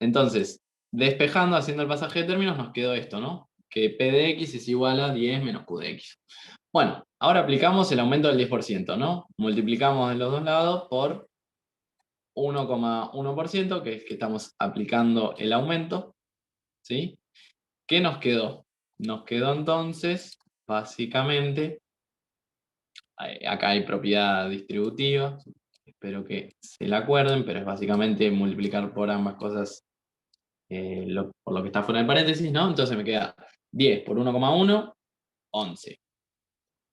Entonces, despejando, haciendo el pasaje de términos, nos quedó esto, ¿no? Que P de X es igual a 10 menos Q de X. Bueno, ahora aplicamos el aumento del 10%, ¿no? Multiplicamos de los dos lados por 1,1%, que es que estamos aplicando el aumento, ¿sí? ¿Qué nos quedó? Nos quedó entonces, básicamente, acá hay propiedad distributiva, espero que se la acuerden, pero es básicamente multiplicar por ambas cosas por lo que está fuera del paréntesis, ¿no? Entonces me queda 10 por 1,1, 11.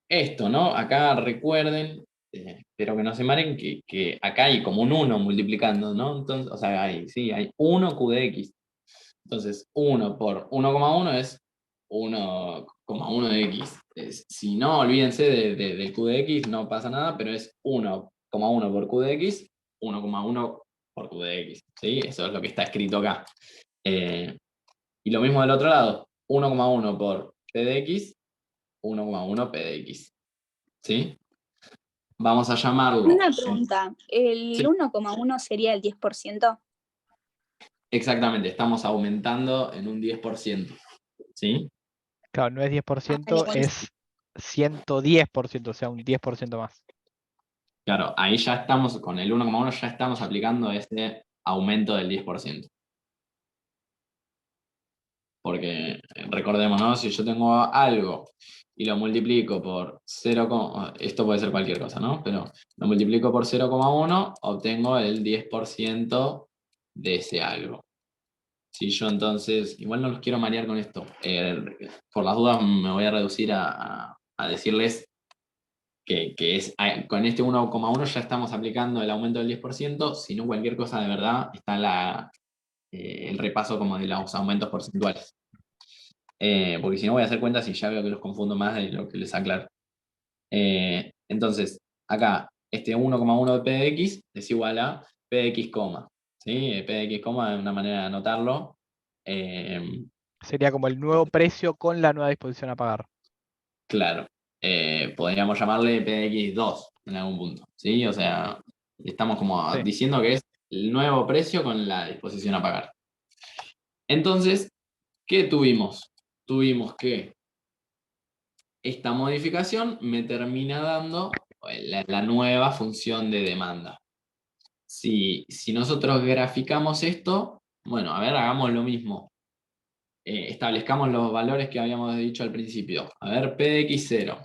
Esto, ¿no? Acá recuerden, espero que no se maren, que acá hay como un 1 multiplicando, ¿no? Entonces, o sea, hay 1 q de x. Entonces, 1 por 1,1 es 1,1 de x. Si no, olvídense del q de x, no pasa nada, pero es 1,1 por q de x, 1,1 por q de x. ¿Sí? Eso es lo que está escrito acá. Y lo mismo del otro lado, 1,1 por p de x, 1,1 p de x. ¿Sí? Vamos a llamarlo. Una pregunta, ¿el Sí. 1,1 sería el 10%? Exactamente, estamos aumentando en un 10%. ¿Sí? Claro, no es 10%, es 110%, o sea, un 10% más. Claro, ahí ya estamos, con el 1,1 ya estamos aplicando este aumento del 10%. Porque recordemos, ¿no? Si yo tengo algo y lo multiplico por 0, esto puede ser cualquier cosa, ¿no? Pero lo multiplico por 0,1, obtengo el 10% de ese algo. Si yo entonces, igual no los quiero marear con esto, por las dudas me voy a reducir a decirles que con este 1,1 ya estamos aplicando el aumento del 10%, si no cualquier cosa de verdad está el repaso como de los aumentos porcentuales. Porque si no voy a hacer cuentas y ya veo que los confundo más de lo que les aclaro. Entonces, acá, este 1,1 de p de x es igual a p de x, ¿sí? P de x, es una manera de anotarlo. Sería como el nuevo precio con la nueva disposición a pagar. Claro. Podríamos llamarle p de x 2 en algún punto, ¿sí? O sea, estamos como Sí. diciendo que es el nuevo precio con la disposición a pagar. Entonces, ¿qué tuvimos? Tuvimos que esta modificación me termina dando la nueva función de demanda. Si nosotros graficamos esto, bueno, a ver, hagamos lo mismo. Establezcamos los valores que habíamos dicho al principio. A ver, p de x 0,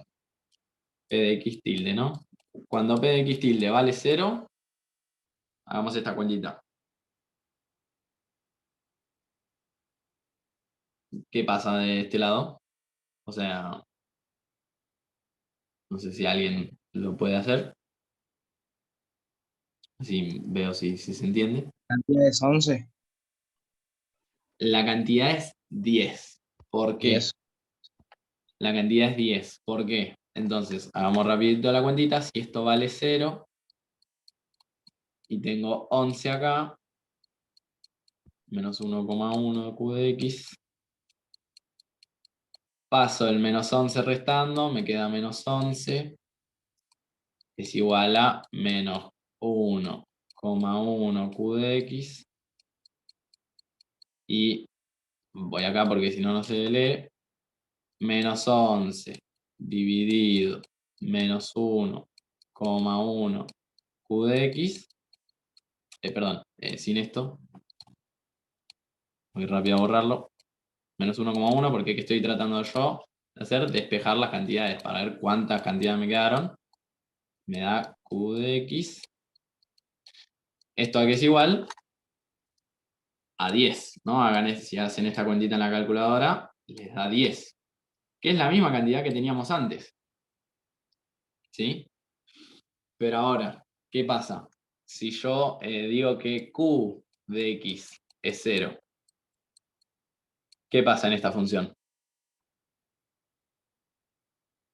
p de x tilde, ¿no? Cuando p de x tilde vale 0, hagamos esta cuentita. ¿Qué pasa de este lado? O sea, no sé si alguien lo puede hacer. Así veo si se entiende. La cantidad es 11. La cantidad es 10. ¿Por qué? 10. La cantidad es 10. ¿Por qué? Entonces, hagamos rapidito la cuentita. Si esto vale 0 y tengo 11 acá, menos 1,1 de q de x, paso el menos 11 restando, me queda menos 11, es igual a menos 1,1 q de x, y voy acá porque si no, no se lee, menos 11 dividido menos 1,1 q de x, perdón, sin esto, voy rápido a borrarlo, menos 1,1 porque ¿qué estoy tratando yo de hacer? Despejar las cantidades para ver cuántas cantidades me quedaron. Me da q de x. Esto aquí es igual a 10, ¿no? Si hacen esta cuentita en la calculadora, les da 10, que es la misma cantidad que teníamos antes. ¿Sí? Pero ahora, ¿qué pasa? Si yo digo que q de x es 0, ¿qué pasa en esta función?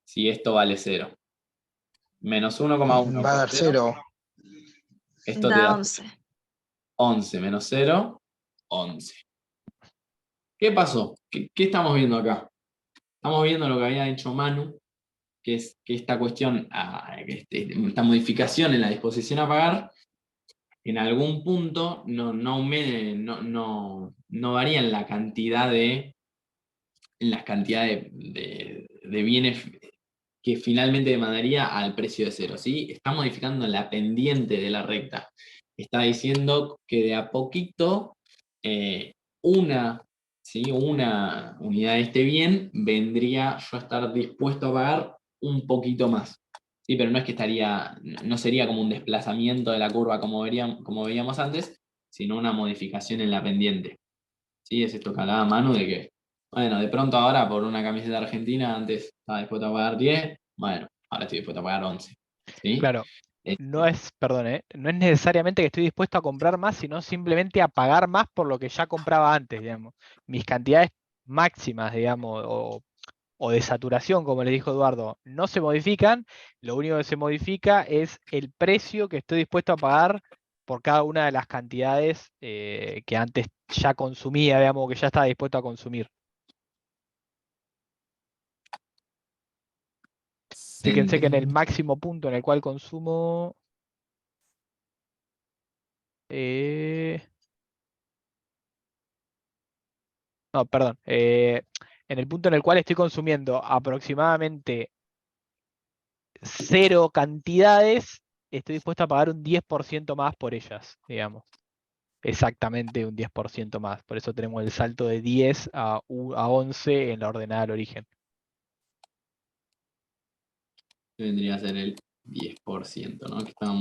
Si esto vale 0. Menos 1,1 Va a por dar 0. 0. Esto te Da da 11. 11 menos 0, 11. ¿Qué pasó? ¿Qué estamos viendo acá? Estamos viendo lo que había hecho Manu, que es que esta cuestión, esta modificación en la disposición a pagar, en algún punto no varía en la cantidad de bienes que finalmente demandaría al precio de 0, ¿sí? Está modificando la pendiente de la recta. está diciendo que de a poquito una unidad de este bien vendría yo a estar dispuesto a pagar un poquito más. Sí, pero no es que no sería como un desplazamiento de la curva como veíamos antes, sino una modificación en la pendiente. ¿Sí? Es esto que hablaba Manu de que, bueno, de pronto ahora por una camiseta argentina antes estaba dispuesto a pagar 10, bueno, ahora estoy dispuesto a pagar 11. ¿Sí? Claro, no es, perdón, no es necesariamente que estoy dispuesto a comprar más, sino simplemente a pagar más por lo que ya compraba antes, digamos. Mis cantidades máximas, digamos, o de saturación, como le dijo Eduardo, no se modifican. Lo único que se modifica es el precio que estoy dispuesto a pagar por cada una de las cantidades que antes ya consumía, digamos, que ya estaba dispuesto a consumir. Fíjense que en el máximo punto en el cual consumo... no, perdón. En el punto en el cual estoy consumiendo aproximadamente 0 cantidades, estoy dispuesto a pagar un 10% más por ellas, digamos. Exactamente un 10% más. Por eso tenemos el salto de 10 a 11 en la ordenada del origen. Vendría a ser el 10%, ¿no? Que está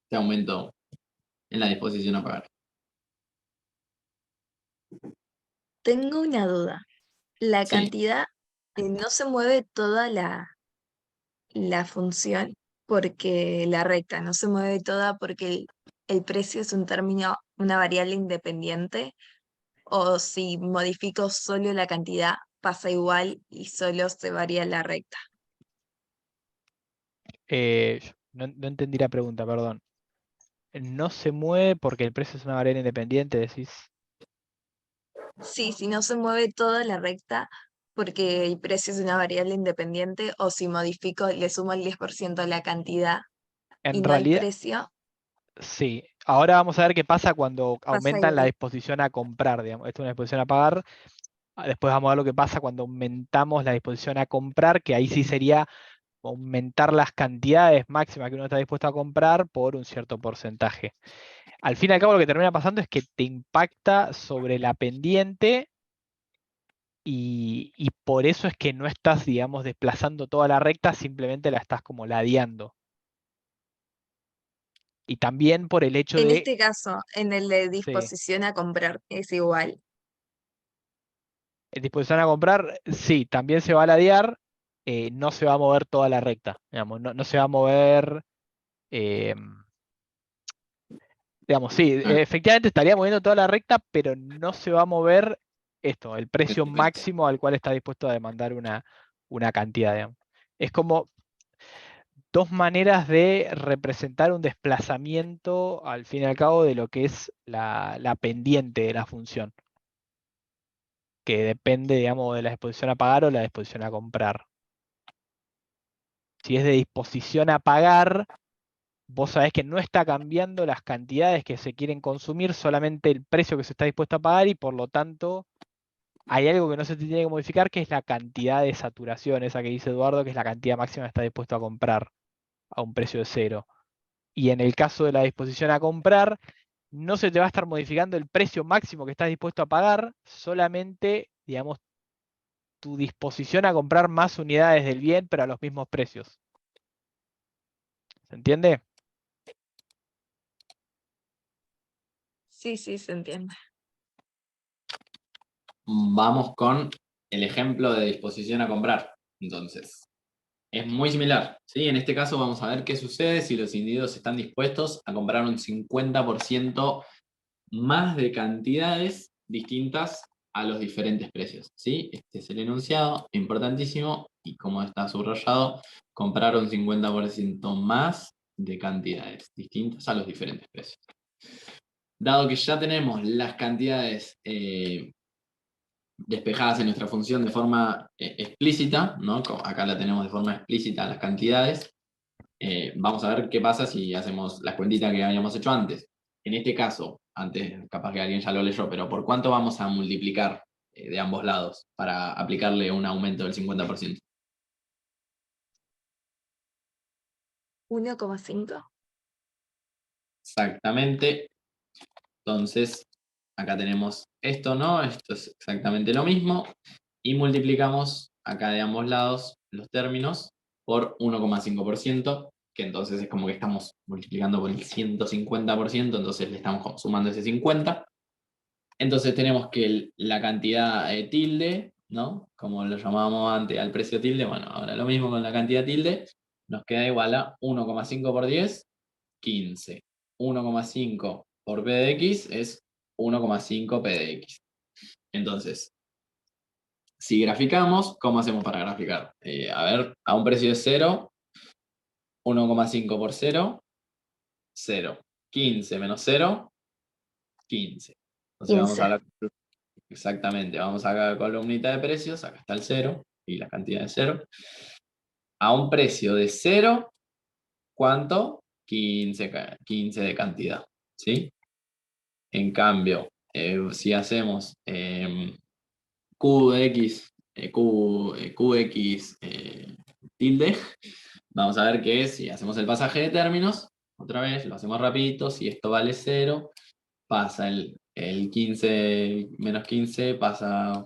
este aumento en la disposición a pagar. Tengo una duda. La Sí. cantidad no se mueve toda la función porque la recta no se mueve toda porque el precio es un término, una variable independiente, o si modifico solo la cantidad pasa igual y solo se varía la recta. No entendí la pregunta, perdón. No se mueve porque el precio es una variable independiente, decís. Sí, si no se mueve toda la recta porque el precio es una variable independiente, o si modifico, le sumo el 10% a la cantidad y En no al realidad, precio, sí. Ahora vamos a ver qué pasa cuando pasa aumentan la igual. disposición a comprar, digamos. Esto es una disposición a pagar. Después vamos a ver lo que pasa cuando aumentamos la disposición a comprar, que ahí sí sería aumentar las cantidades máximas que uno está dispuesto a comprar por un cierto porcentaje. Al fin y al cabo lo que termina pasando es que te impacta sobre la pendiente y por eso es que no estás, digamos, desplazando toda la recta, simplemente la estás como ladeando. Y también por el hecho En de... este caso, en el de Sí, disposición a comprar, es igual. en disposición a comprar, sí, también se va a ladear, no se va a mover toda la recta, digamos, no se va a mover... digamos, sí, efectivamente estaría moviendo toda la recta, pero no se va a mover esto, el precio máximo al cual está dispuesto a demandar una cantidad, digamos. Es como dos maneras de representar un desplazamiento, al fin y al cabo, de lo que es la pendiente de la función, que depende, digamos, de la disposición a pagar o la disposición a comprar. Si es de disposición a pagar, vos sabés que no está cambiando las cantidades que se quieren consumir, solamente el precio que se está dispuesto a pagar, y por lo tanto hay algo que no se tiene que modificar, que es la cantidad de saturación, esa que dice Eduardo, que es la cantidad máxima que está dispuesto a comprar a un precio de 0. Y en el caso de la disposición a comprar, no se te va a estar modificando el precio máximo que estás dispuesto a pagar, solamente, digamos, tu disposición a comprar más unidades del bien, pero a los mismos precios. ¿Se entiende? Sí, sí, se entiende. Vamos con el ejemplo de disposición a comprar. Entonces, es muy similar, ¿sí? En este caso vamos a ver qué sucede si los individuos están dispuestos a comprar un 50% más de cantidades distintas a los diferentes precios, ¿sí? Este es el enunciado, importantísimo, y como está subrayado, comprar un 50% más de cantidades distintas a los diferentes precios. Dado que ya tenemos las cantidades despejadas en nuestra función de forma explícita, ¿no? Acá la tenemos de forma explícita las cantidades. Vamos a ver qué pasa si hacemos la cuentita que habíamos hecho antes. En este caso, antes capaz que alguien ya lo leyó, pero ¿por cuánto vamos a multiplicar de ambos lados para aplicarle un aumento del 50%? 1,5. exactamente. Entonces, acá tenemos esto, ¿no? Esto es exactamente lo mismo. Y multiplicamos acá de ambos lados los términos por 1,5%, que entonces es como que estamos multiplicando por el 150%, entonces le estamos como sumando ese 50. Entonces tenemos que la cantidad tilde, ¿no? Como lo llamábamos antes al precio tilde, bueno, ahora lo mismo con la cantidad tilde, nos queda igual a 1,5 por 10, 15. 1,5 por P de X es 1,5 P de X. Entonces, si graficamos, ¿cómo hacemos para graficar? A ver, a un precio de 0, 1,5 por 0, 0. 15 menos 0, 15. Entonces vamos a 15. la... Exactamente, vamos a la columnita de precios, acá está el 0 y la cantidad de 0. A un precio de 0, ¿cuánto? 15 de cantidad, ¿sí? En cambio, si hacemos QX, QX tilde, vamos a ver que si hacemos el pasaje de términos, otra vez lo hacemos rapidito, si esto vale 0, pasa el 15 menos 15, pasa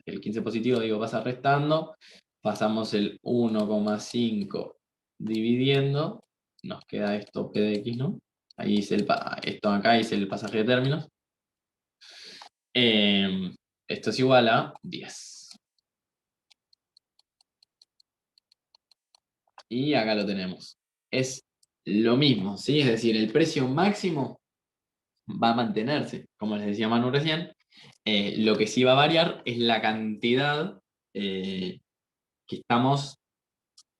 el 15 positivo, digo, pasa restando, pasamos el 1,5 dividiendo, nos queda esto P de X, ¿no? Ahí hice esto acá hice el pasaje de términos. Esto es igual a 10. Y acá lo tenemos. Es lo mismo, ¿sí? Es decir, el precio máximo va a mantenerse, como les decía Manu recién. Lo que sí va a variar es la cantidad que estamos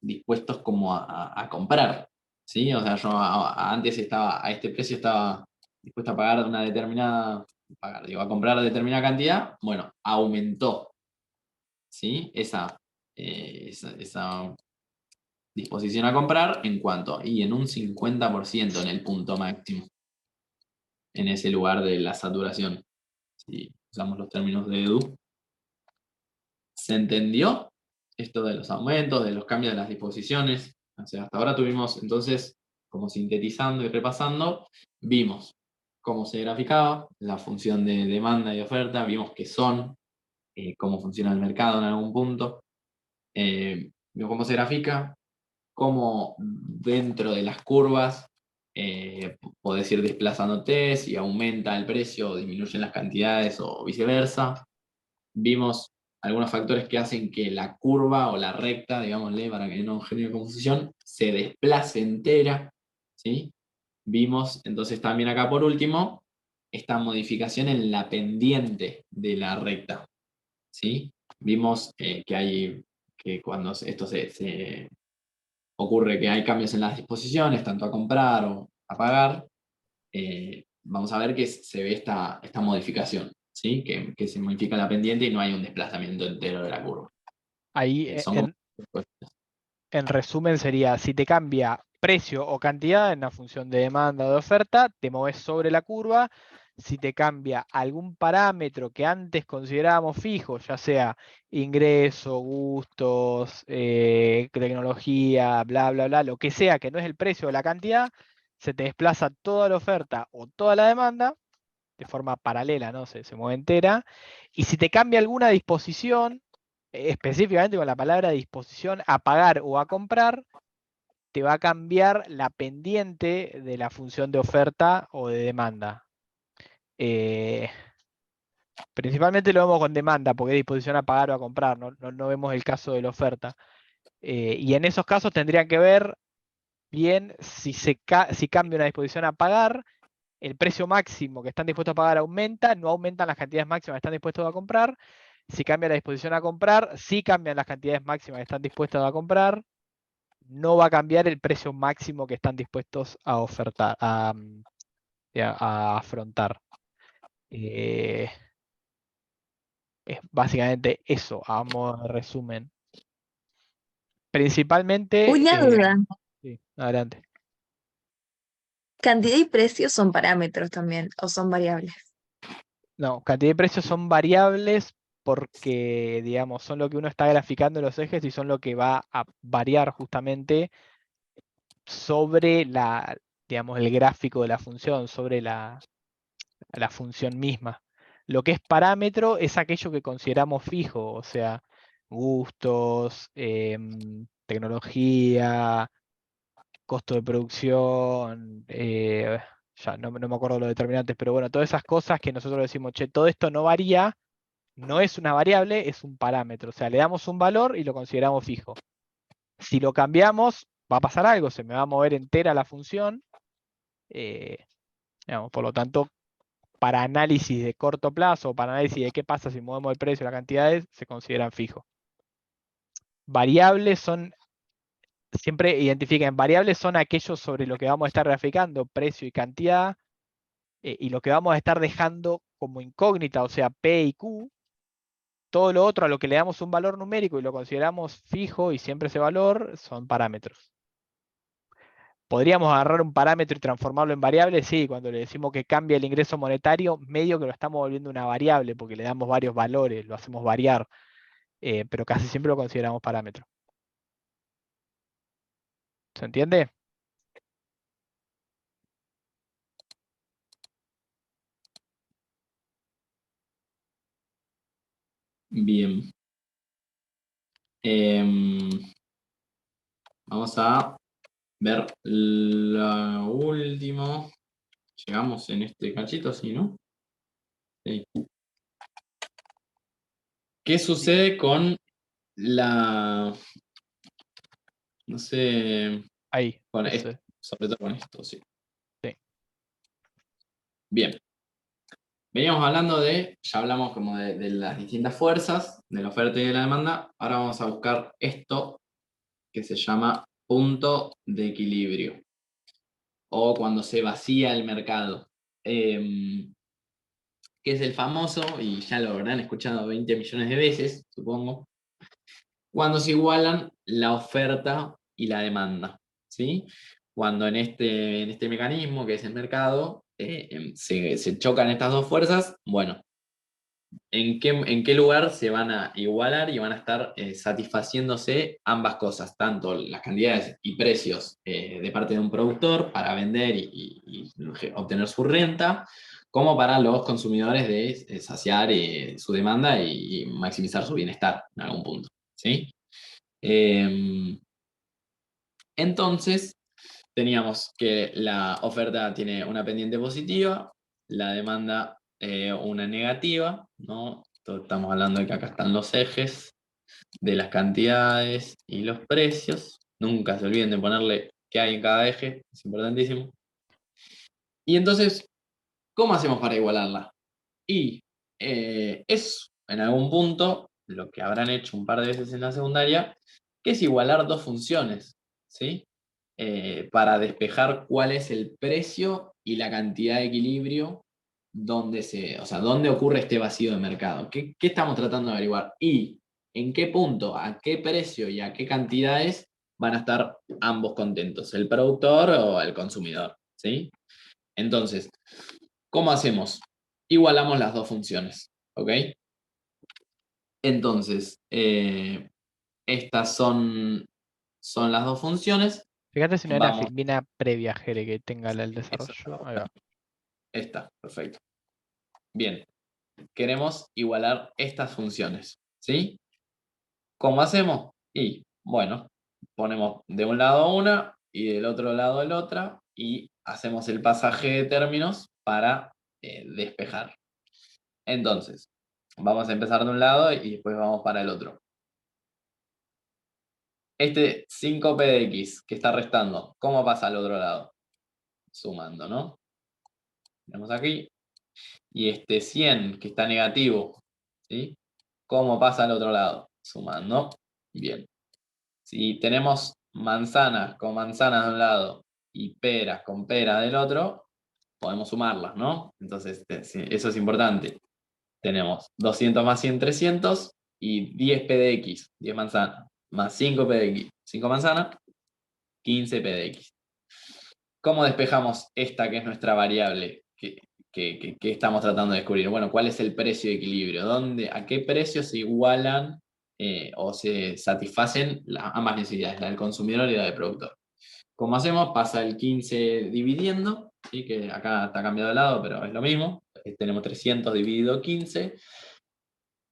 dispuestos como a comprar, ¿sí? O sea, yo antes estaba, a este precio estaba dispuesto a pagar una determinada, a comprar determinada cantidad, bueno, aumentó, ¿sí? Esa disposición a comprar en cuanto, y en un 50% en el punto máximo, en ese lugar de la saturación, si usamos los términos de Edu. ¿Se entendió esto de los aumentos, de los cambios de las disposiciones? O sea, hasta ahora tuvimos, entonces, como sintetizando y repasando, vimos cómo se graficaba la función de demanda y oferta, vimos qué son, cómo funciona el mercado en algún punto, vimos cómo se grafica, cómo dentro de las curvas podés ir desplazándote, si aumenta el precio o disminuyen las cantidades o viceversa. Vimos algunos factores que hacen que la curva o la recta, digámosle, para que no genere confusión, se desplace entera, ¿sí? Vimos entonces también acá por último esta modificación en la pendiente de la recta, ¿sí? Vimos que cuando esto se ocurre que hay cambios en las disposiciones, tanto a comprar o a pagar, vamos a ver que se ve esta modificación, ¿sí? Que se modifica la pendiente y no hay un desplazamiento entero de la curva. Ahí, Son en resumen, sería, si te cambia precio o cantidad en la función de demanda o de oferta, te moves sobre la curva. Si te cambia algún parámetro que antes considerábamos fijo, ya sea ingreso, gustos, tecnología, bla, bla, bla, lo que sea que no es el precio o la cantidad, se te desplaza toda la oferta o toda la demanda de forma paralela, ¿no? Se mueve entera. Y si te cambia alguna disposición, específicamente con la palabra disposición a pagar o a comprar, te va a cambiar la pendiente de la función de oferta o de demanda. Principalmente lo vemos con demanda, porque es disposición a pagar o a comprar, no vemos el caso de la oferta. Y en esos casos tendrían que ver bien si cambia una disposición a pagar, el precio máximo que están dispuestos a pagar aumenta, no aumentan las cantidades máximas que están dispuestos a comprar. Si cambia la disposición a comprar, sí cambian las cantidades máximas que están dispuestos a comprar. No va a cambiar el precio máximo que están dispuestos a ofertar, a afrontar. Es básicamente eso, a modo de resumen. Principalmente... Una duda. Sí, adelante. ¿Cantidad y precio son parámetros también o son variables? No, cantidad y precios son variables porque, digamos, son lo que uno está graficando en los ejes y son lo que va a variar justamente sobre digamos, el gráfico de la función sobre la función misma. Lo que es parámetro es aquello que consideramos fijo, o sea, gustos, tecnología, costo de producción, ya no me acuerdo los determinantes, pero bueno, todas esas cosas que nosotros decimos, che, todo esto no varía, no es una variable, es un parámetro. O sea, le damos un valor y lo consideramos fijo. Si lo cambiamos, va a pasar algo, se me va a mover entera la función. Digamos, por lo tanto, para análisis de corto plazo, para análisis de qué pasa si movemos el precio y las cantidades, se consideran fijos. Variables son, siempre identifiquen, variables son aquellos sobre lo que vamos a estar graficando, precio y cantidad, y lo que vamos a estar dejando como incógnita, o sea, P y Q. Todo lo otro a lo que le damos un valor numérico y lo consideramos fijo y siempre ese valor son parámetros. ¿Podríamos agarrar un parámetro y transformarlo en variable? Sí, cuando le decimos que cambia el ingreso monetario, medio que lo estamos volviendo una variable porque le damos varios valores, lo hacemos variar, pero casi siempre lo consideramos parámetro. ¿Se entiende? Bien. Vamos a ver lo último. Llegamos en este cachito, ¿sí, no? Sí. ¿Qué sucede con la... no sé... Ahí. con esto, sobre todo con esto, sí. Sí. Bien. Veníamos hablando ya hablamos como de las distintas fuerzas, de la oferta y de la demanda. Ahora vamos a buscar esto que se llama punto de equilibrio. O cuando se vacía el mercado. Que es el famoso, y ya lo habrán escuchado 20 millones de veces, supongo, cuando se igualan la oferta y la demanda, ¿sí? Cuando en este mecanismo que es el mercado, se chocan estas dos fuerzas, bueno, ¿en qué lugar se van a igualar y van a estar satisfaciéndose ambas cosas, tanto las cantidades y precios de parte de un productor para vender y obtener su renta, como para los consumidores de saciar su demanda y maximizar su bienestar en algún punto, ¿sí? Entonces, teníamos que la oferta tiene una pendiente positiva, la demanda una negativa, ¿no? Estamos hablando de que acá están los ejes de las cantidades y los precios. Nunca se olviden de ponerle qué hay en cada eje, es importantísimo. Y entonces, ¿cómo hacemos para igualarla? Y es en algún punto lo que habrán hecho un par de veces en la secundaria, que es igualar dos funciones, ¿sí? Para despejar cuál es el precio y la cantidad de equilibrio o sea, dónde ocurre este vacío de mercado. ¿Qué estamos tratando de averiguar? Y en qué punto, a qué precio y a qué cantidades van a estar ambos contentos, el productor o el consumidor, ¿sí? Entonces, ¿cómo hacemos? Igualamos las dos funciones, ¿ok? Entonces, estas son las dos funciones. Fíjate si no hay una Vamos. filmina previa, Jere, que tenga el desarrollo. Ahí va. Esta, perfecto. Bien, queremos igualar estas funciones, ¿sí? ¿Cómo hacemos? Y, bueno, ponemos de un lado una y del otro lado la otra y hacemos el pasaje de términos para despejar. Entonces, vamos a empezar de un lado y después vamos para el otro. Este 5p de x que está restando, ¿cómo pasa al otro lado? Sumando, ¿no? Tenemos aquí. Y este 100 que está negativo, ¿sí? ¿Cómo pasa al otro lado? Sumando. Bien. Si tenemos manzanas con manzanas de un lado y peras con peras del otro, podemos sumarlas, ¿no? Entonces, eso es importante. Tenemos 200 más 100, 300 y 10p de x, 10 manzanas, más 5p de x, 5 manzanas, 15p de x. ¿Cómo despejamos esta que es nuestra variable que estamos tratando de descubrir? Bueno, ¿cuál es el precio de equilibrio? ¿A qué precio se igualan o se satisfacen ambas necesidades, la del consumidor y la del productor? ¿Cómo hacemos? Pasa el 15 dividiendo, ¿sí? Que acá está cambiado de lado, pero es lo mismo. Tenemos 300 dividido 15.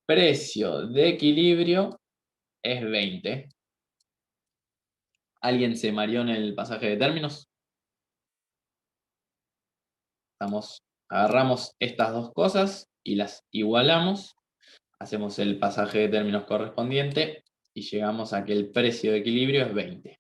Precio de equilibrio es 20. ¿Alguien se mareó en el pasaje de términos? Agarramos estas dos cosas y las igualamos. Hacemos el pasaje de términos correspondiente y llegamos a que el precio de equilibrio es 20.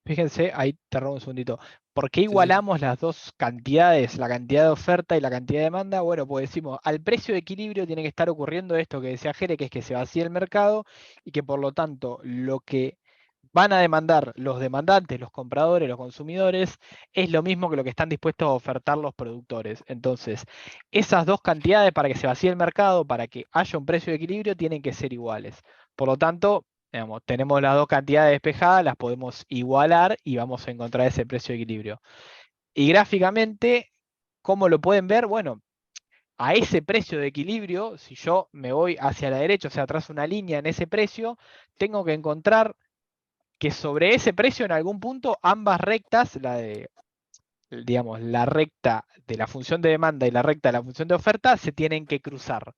Fíjense, ahí te robo un segundito. ¿Por qué Sí. igualamos las dos cantidades, la cantidad de oferta y la cantidad de demanda? Bueno, pues decimos, al precio de equilibrio tiene que estar ocurriendo esto que decía Jere, que es que se vacía el mercado y que por lo tanto lo que van a demandar los demandantes, los compradores, los consumidores, es lo mismo que lo que están dispuestos a ofertar los productores. Entonces, esas dos cantidades para que se vacíe el mercado, para que haya un precio de equilibrio, tienen que ser iguales. Por lo tanto, digamos, tenemos las dos cantidades despejadas, las podemos igualar y vamos a encontrar ese precio de equilibrio. Y gráficamente, ¿cómo lo pueden ver? Bueno, a ese precio de equilibrio, si yo me voy hacia la derecha, o sea, trazo una línea en ese precio, tengo que encontrar que sobre ese precio en algún punto ambas rectas, digamos, la recta de la función de demanda y la recta de la función de oferta, se tienen que cruzar.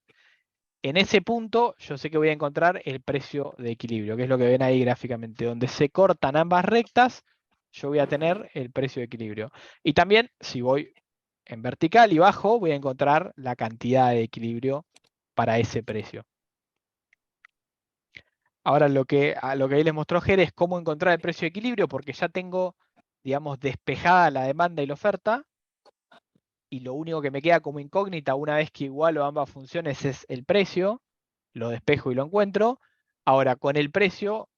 En ese punto yo sé que voy a encontrar el precio de equilibrio, que es lo que ven ahí gráficamente. Donde se cortan ambas rectas, yo voy a tener el precio de equilibrio. Y también, si voy en vertical y bajo, voy a encontrar la cantidad de equilibrio para ese precio. Ahora lo que ahí les mostró Jere es cómo encontrar el precio de equilibrio, porque ya tengo, digamos, despejada la demanda y la oferta, y lo único que me queda como incógnita una vez que igualo ambas funciones es el precio, lo despejo y lo encuentro. Ahora, con el precio,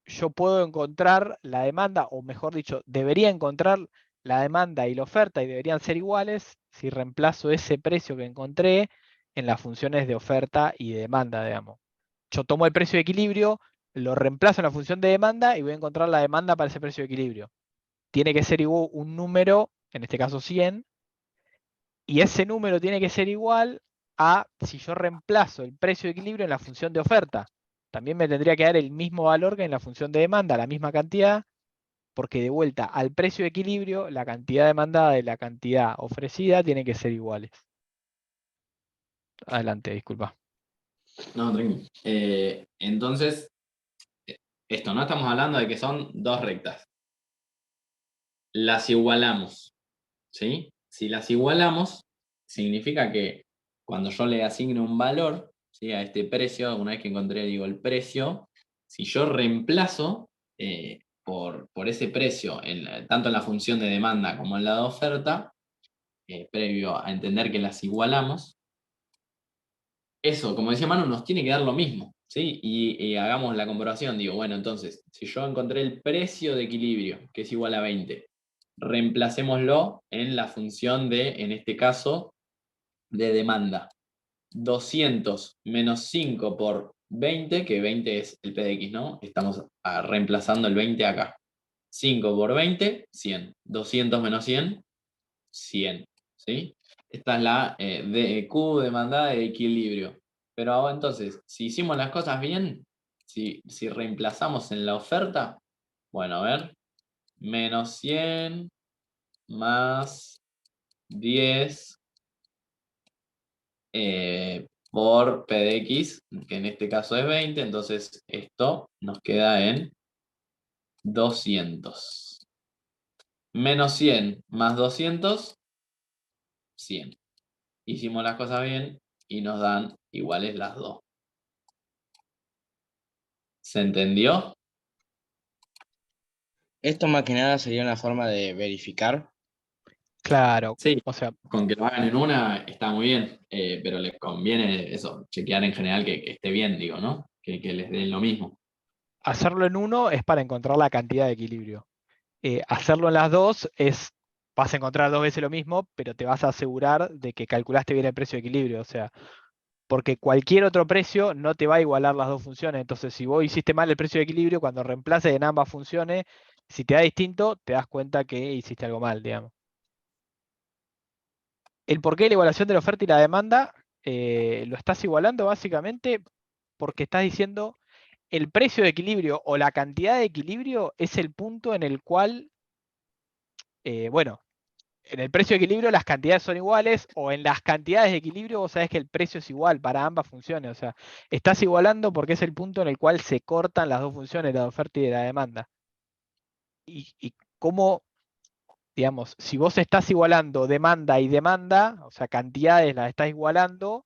yo puedo encontrar la demanda, o mejor dicho, debería encontrar la demanda y la oferta y deberían ser iguales si reemplazo ese precio que encontré en las funciones de oferta y de demanda, digamos. Yo tomo el precio de equilibrio, lo reemplazo en la función de demanda y voy a encontrar la demanda para ese precio de equilibrio. Tiene que ser igual un número, en este caso 100, y ese número tiene que ser igual a si yo reemplazo el precio de equilibrio en la función de oferta. También me tendría que dar el mismo valor que en la función de demanda, la misma cantidad, porque de vuelta al precio de equilibrio, la cantidad demandada y la cantidad ofrecida tienen que ser iguales. Adelante, disculpa. No, tranquilo. Entonces, esto, ¿no? Estamos hablando de que son dos rectas. Las igualamos, ¿sí? Si las igualamos, significa que cuando yo le asigne un valor, ¿sí? A este precio, una vez que encontré, digo, el precio, si yo reemplazo por ese precio, tanto en la función de demanda como en la de oferta, previo a entender que las igualamos, eso, como decía Manu, nos tiene que dar lo mismo, ¿sí? Y hagamos la comparación, digo, bueno, entonces, si yo encontré el precio de equilibrio, que es igual a 20, reemplacémoslo en la función de, en este caso, de demanda. 200 menos 5 por 20, que 20 es el P de X, ¿no? Estamos reemplazando el 20 acá. 5 por 20, 100. 200 menos 100, 100, ¿sí? Esta es la Q demandada de equilibrio. Pero ahora entonces, si hicimos las cosas bien, si reemplazamos en la oferta, bueno, a ver, menos 100 más 10 por P de X, que en este caso es 20, entonces esto nos queda en 200. Menos 100 más 200, 100. Hicimos las cosas bien y nos dan iguales las dos. ¿Se entendió? Esto más que nada sería una forma de verificar. Claro, Sí, o sea, con que lo hagan en una está muy bien, pero les conviene eso, chequear en general que esté bien, digo, ¿no? Que les den lo mismo. hacerlo en uno es para encontrar la cantidad de equilibrio. Hacerlo en las dos es, vas a encontrar dos veces lo mismo, pero te vas a asegurar de que calculaste bien el precio de equilibrio. O sea, porque cualquier otro precio no te va a igualar las dos funciones. Entonces, si vos hiciste mal el precio de equilibrio, cuando reemplaces en ambas funciones, si te da distinto, te das cuenta que hiciste algo mal, digamos. El porqué de la igualación de la oferta y la demanda, lo estás igualando básicamente porque estás diciendo el precio de equilibrio o la cantidad de equilibrio es el punto en el cual bueno, en el precio de equilibrio las cantidades son iguales, o en las cantidades de equilibrio vos sabés que el precio es igual para ambas funciones. O sea, estás igualando porque es el punto en el cual se cortan las dos funciones, la de oferta y de la demanda. Y cómo, digamos, si vos estás igualando demanda y demanda, o sea, cantidades las estás igualando,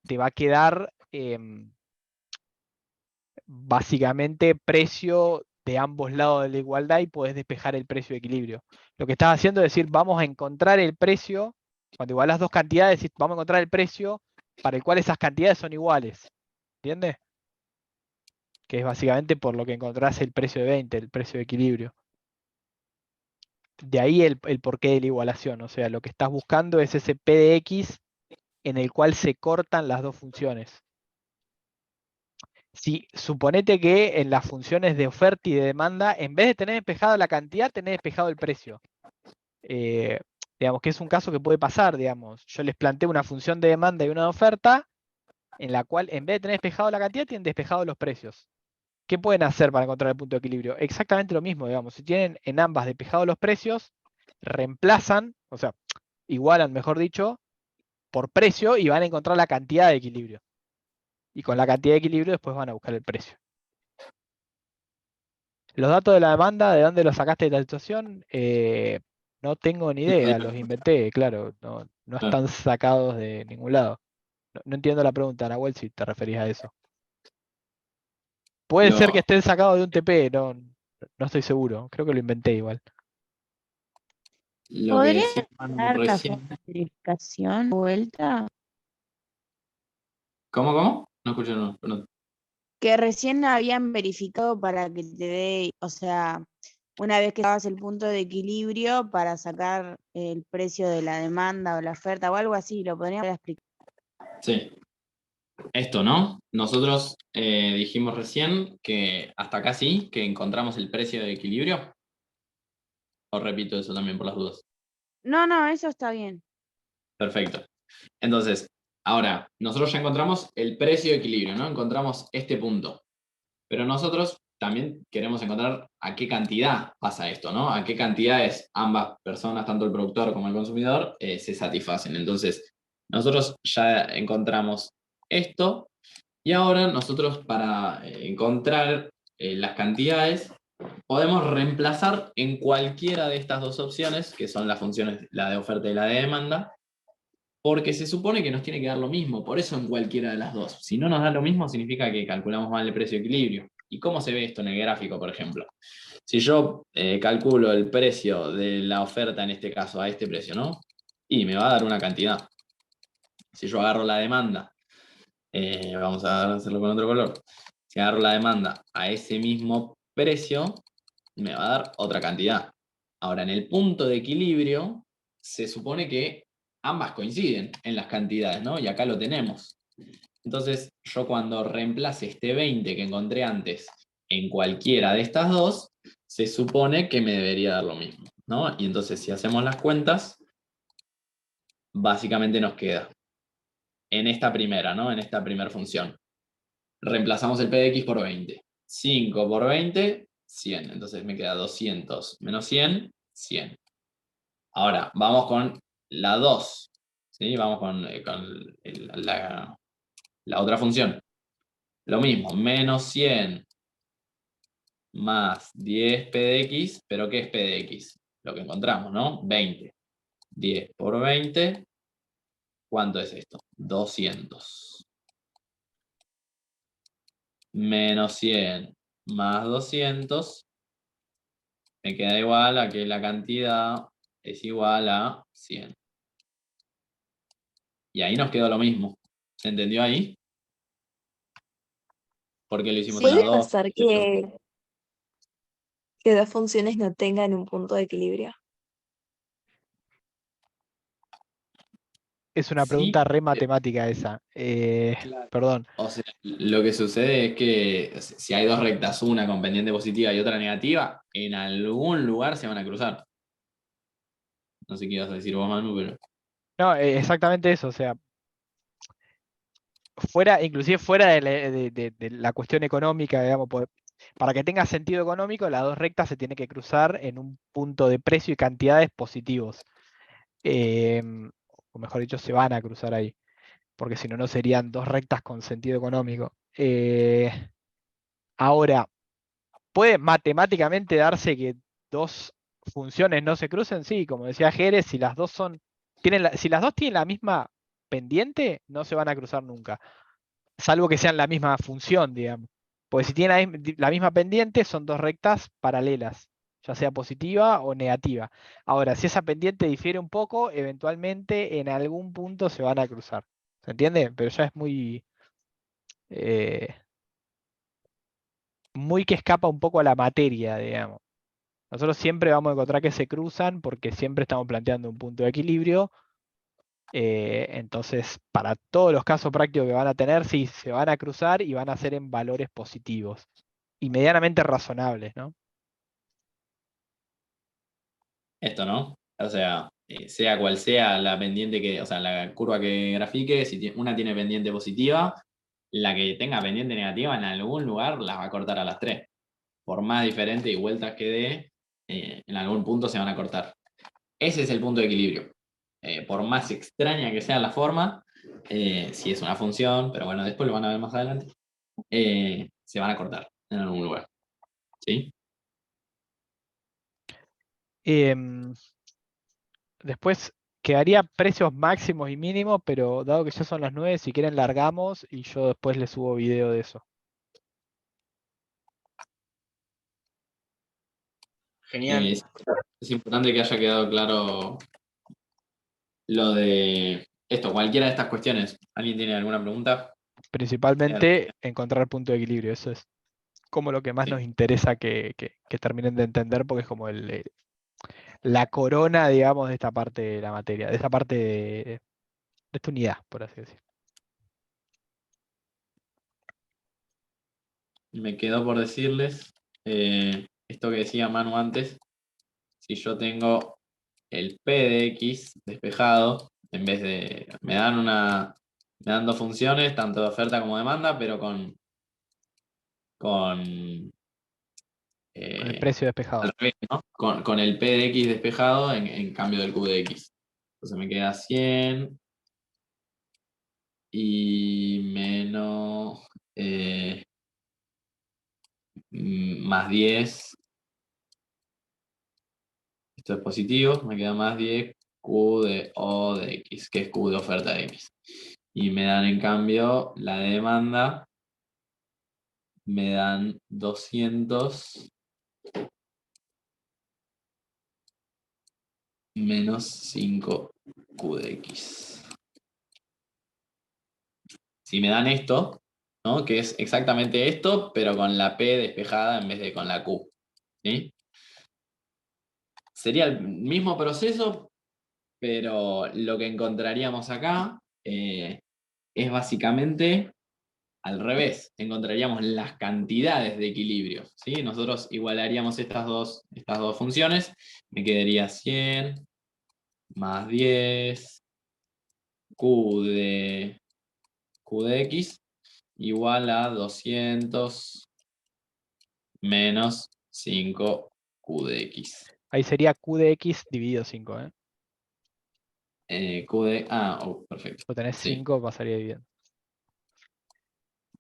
te va a quedar básicamente precio de ambos lados de la igualdad y podés despejar el precio de equilibrio. Lo que estás haciendo es decir, vamos a encontrar el precio, cuando igualás dos cantidades, vamos a encontrar el precio para el cual esas cantidades son iguales. ¿Entiendes? Que es básicamente por lo que encontrás el precio de 20, el precio de equilibrio. De ahí el porqué de la igualación. O sea, lo que estás buscando es ese P de X en el cual se cortan las dos funciones. Si suponete que en las funciones de oferta y de demanda, en vez de tener despejado la cantidad, tenés despejado el precio. Digamos que es un caso que puede pasar, digamos. Yo les planteo una función de demanda y una de oferta, en la cual en vez de tener despejado la cantidad, tienen despejado los precios. ¿Qué pueden hacer para encontrar el punto de equilibrio? Exactamente lo mismo, digamos. Si tienen en ambas despejados los precios, reemplazan, o sea, igualan, mejor dicho, por precio y van a encontrar la cantidad de equilibrio. Y con la cantidad de equilibrio después van a buscar el precio. Los datos de la demanda, ¿de dónde los sacaste de la situación? No tengo ni idea, los inventé, claro, no están sacados de ningún lado. No entiendo la pregunta, Nahuel, si te referís a eso. Puede ser que estén sacados de un TP, no estoy seguro, creo que lo inventé igual. Lo que ¿Podría decía Manu dar la recién. verificación vuelta? ¿Cómo? No escuché, no, perdón. Que recién habían verificado para que te dé, o sea, una vez que dabas el punto de equilibrio para sacar el precio de la demanda o la oferta o algo así, ¿lo podrían explicar? Sí. Esto, ¿no? Nosotros dijimos recién que hasta acá sí, que encontramos el precio de equilibrio. O repito eso también por las dudas. No, eso está bien. Perfecto. Entonces, ahora, nosotros ya encontramos el precio de equilibrio, ¿no? Encontramos este punto. Pero nosotros también queremos encontrar a qué cantidad pasa esto, ¿no? A qué cantidades ambas personas, tanto el productor como el consumidor, se satisfacen. Entonces, nosotros ya encontramos esto y ahora nosotros para encontrar las cantidades podemos reemplazar en cualquiera de estas dos opciones, que son las funciones, la de oferta y la de demanda, porque se supone que nos tiene que dar lo mismo, por eso en cualquiera de las dos. Si no nos da lo mismo, significa que calculamos mal el precio de equilibrio. ¿Y cómo se ve esto en el gráfico, por ejemplo? Si yo calculo el precio de la oferta, en este caso, a este precio, ¿no? Y me va a dar una cantidad. Si yo agarro la demanda, vamos a hacerlo con otro color. Si agarro la demanda a ese mismo precio, me va a dar otra cantidad. Ahora, en el punto de equilibrio, se supone que ambas coinciden en las cantidades, ¿no? Y acá lo tenemos. Entonces, yo cuando reemplace este 20 que encontré antes en cualquiera de estas dos, se supone que me debería dar lo mismo, ¿no? Y entonces, si hacemos las cuentas, básicamente nos queda en esta primera, ¿no? En esta primera función. Reemplazamos el P de X por 20. 5 por 20, 100. Entonces me queda 200 menos 100, 100. Ahora, vamos con la 2. ¿Sí? Vamos con la otra función. Lo mismo, menos 100 más 10 P de X. ¿Pero qué es P de X? Lo que encontramos, ¿no? 20. 10 por 20. ¿Cuánto es esto? 200. Menos 100 más 200. Me queda igual a que la cantidad es igual a 100. Y ahí nos quedó lo mismo. ¿Se entendió ahí? Porque lo hicimos en las ¿Puede dos. pasar que dos funciones no tengan un punto de equilibrio? Es una Sí, pregunta re matemática esa. Perdón. o sea, lo que sucede es que si hay dos rectas, una con pendiente positiva y otra negativa, en algún lugar se van a cruzar. No sé qué ibas a decir vos, Manu, pero... No, exactamente eso, o sea, inclusive fuera de la cuestión económica, digamos, para que tenga sentido económico, las dos rectas se tienen que cruzar en un punto de precio y cantidades positivos. O mejor dicho, se van a cruzar ahí, porque si no, no serían dos rectas con sentido económico. Ahora, ¿puede matemáticamente darse que dos funciones no se crucen? Sí, como decía Jerez, si las dos si las dos tienen la misma pendiente, no se van a cruzar nunca, salvo que sean la misma función, digamos. Porque si tienen la misma pendiente, son dos rectas paralelas, ya sea positiva o negativa. Ahora, si esa pendiente difiere un poco, eventualmente en algún punto se van a cruzar. ¿Se entiende? Pero ya es eh, muy que escapa un poco a la materia, digamos. Nosotros siempre vamos a encontrar que se cruzan porque siempre estamos planteando un punto de equilibrio. Entonces, para todos los casos prácticos que van a tener, sí, se van a cruzar y van a ser en valores positivos y medianamente razonables, ¿no? Esto, ¿no? O sea, sea cual sea la pendiente o sea, la curva que grafique, si una tiene pendiente positiva, la que tenga pendiente negativa en algún lugar la va a cortar a las tres. Por más diferente y vueltas que dé, en algún punto se van a cortar. Ese es el punto de equilibrio. Por más extraña que sea la forma, si es una función, pero bueno, después lo van a ver más adelante, se van a cortar en algún lugar. ¿Sí? Después quedaría precios máximos y mínimos, pero dado que ya son las 9, si quieren largamos y yo después les subo video de eso. Genial. Es importante que haya quedado claro lo de esto, cualquiera de estas cuestiones. ¿Alguien tiene alguna pregunta? Principalmente encontrar punto de equilibrio, eso es como lo que más Sí. nos interesa que terminen de entender, porque es como la corona, digamos, de esta parte de la materia, de esta parte de esta unidad, por así decir. Me quedó por decirles esto que decía Manu antes. Si yo tengo el P de X despejado, en vez de. Me dan dos funciones, tanto de oferta como demanda, pero con Con el precio despejado. al revés, ¿no? Con el P de X despejado en cambio del Q de X. Entonces me queda 100 y menos más 10. Esto es positivo, me queda más 10 Q de O de X, que es Q de oferta de X. Y me dan en cambio la de demanda, me dan 200 menos 5 Q de X. Si me dan esto, ¿no? Que es exactamente esto, pero con la P despejada en vez de con la Q. ¿Sí? Sería el mismo proceso, pero lo que encontraríamos acá es básicamente al revés. Encontraríamos las cantidades de equilibrio. ¿Sí? Nosotros igualaríamos estas dos funciones. Me quedaría 100 más 10 Q de X igual a 200 menos 5 Q de X. Ahí sería Q de X dividido 5, ¿eh? Perfecto. Si tenés Sí. 5, pasaría bien.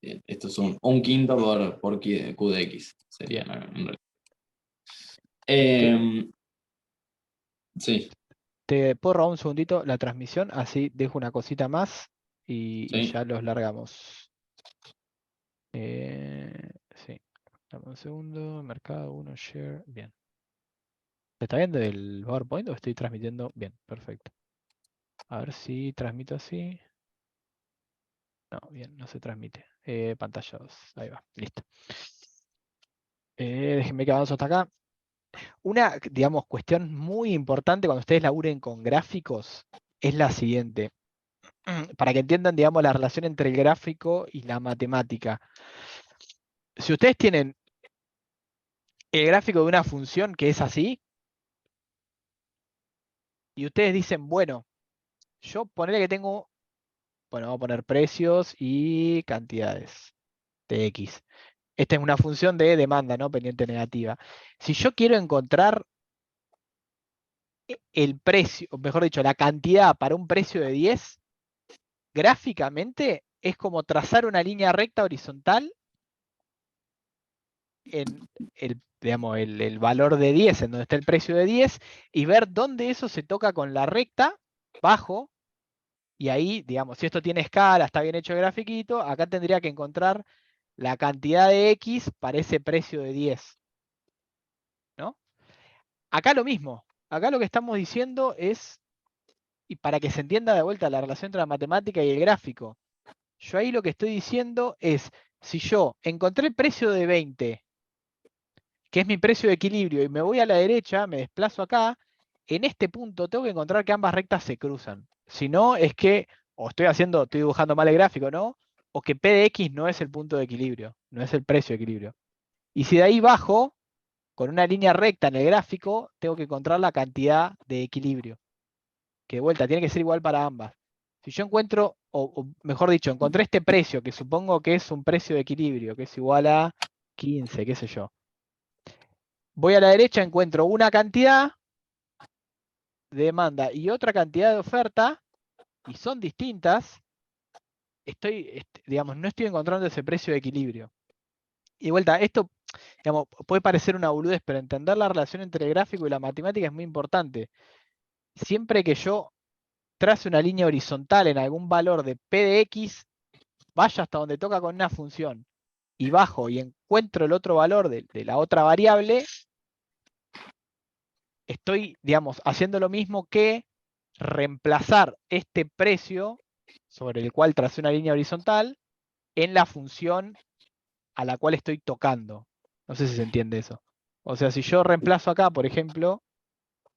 Bien, esto es un quinto por Q de X. Sería en realidad. Sí. Te puedo robar un segundito la transmisión, así dejo una cosita más y Sí. ya los largamos. Sí, dame un segundo, mercado 1, share, bien. ¿Se está viendo el PowerPoint o estoy transmitiendo? Bien, perfecto. A ver si transmito así. No, bien, no se transmite. Pantalla 2, ahí va, listo. Déjenme que avanzo hasta acá. Una, digamos, cuestión muy importante cuando ustedes laburen con gráficos es la siguiente. Para que entiendan, digamos, la relación entre el gráfico y la matemática. Si ustedes tienen el gráfico de una función que es así, y ustedes dicen, bueno, yo ponerle que tengo, bueno, vamos a poner precios y cantidades de X. esta es una función de demanda, ¿no? Pendiente negativa. Si yo quiero encontrar el precio, o mejor dicho, la cantidad para un precio de 10, gráficamente es como trazar una línea recta horizontal en el valor de 10, en donde está el precio de 10, y ver dónde eso se toca con la recta, bajo, y ahí, digamos, si esto tiene escala, está bien hecho el grafiquito, acá tendría que encontrar la cantidad de X para ese precio de 10. ¿No? Acá lo mismo. Acá lo que estamos diciendo es, y para que se entienda de vuelta la relación entre la matemática y el gráfico, yo ahí lo que estoy diciendo es, si yo encontré el precio de 20, que es mi precio de equilibrio, y me voy a la derecha, me desplazo acá, en este punto tengo que encontrar que ambas rectas se cruzan. Si no, es que, o estoy dibujando mal el gráfico, ¿no? O que P de X no es el punto de equilibrio, no es el precio de equilibrio. Y si de ahí bajo, con una línea recta en el gráfico, tengo que encontrar la cantidad de equilibrio. Que de vuelta, tiene que ser igual para ambas. Si yo encuentro, o mejor dicho, encontré este precio, que supongo que es un precio de equilibrio, que es igual a 15, qué sé yo. Voy a la derecha, encuentro una cantidad de demanda y otra cantidad de oferta, y son distintas, digamos, no estoy encontrando ese precio de equilibrio. Y de vuelta, esto, digamos, puede parecer una boludez, pero entender la relación entre el gráfico y la matemática es muy importante. Siempre que yo trace una línea horizontal en algún valor de P de X, vaya hasta donde toca con una función, y bajo y encuentro el otro valor de la otra variable, estoy, digamos, haciendo lo mismo que reemplazar este precio sobre el cual tracé una línea horizontal en la función a la cual estoy tocando. No sé si se entiende eso. O sea, si yo reemplazo acá, por ejemplo,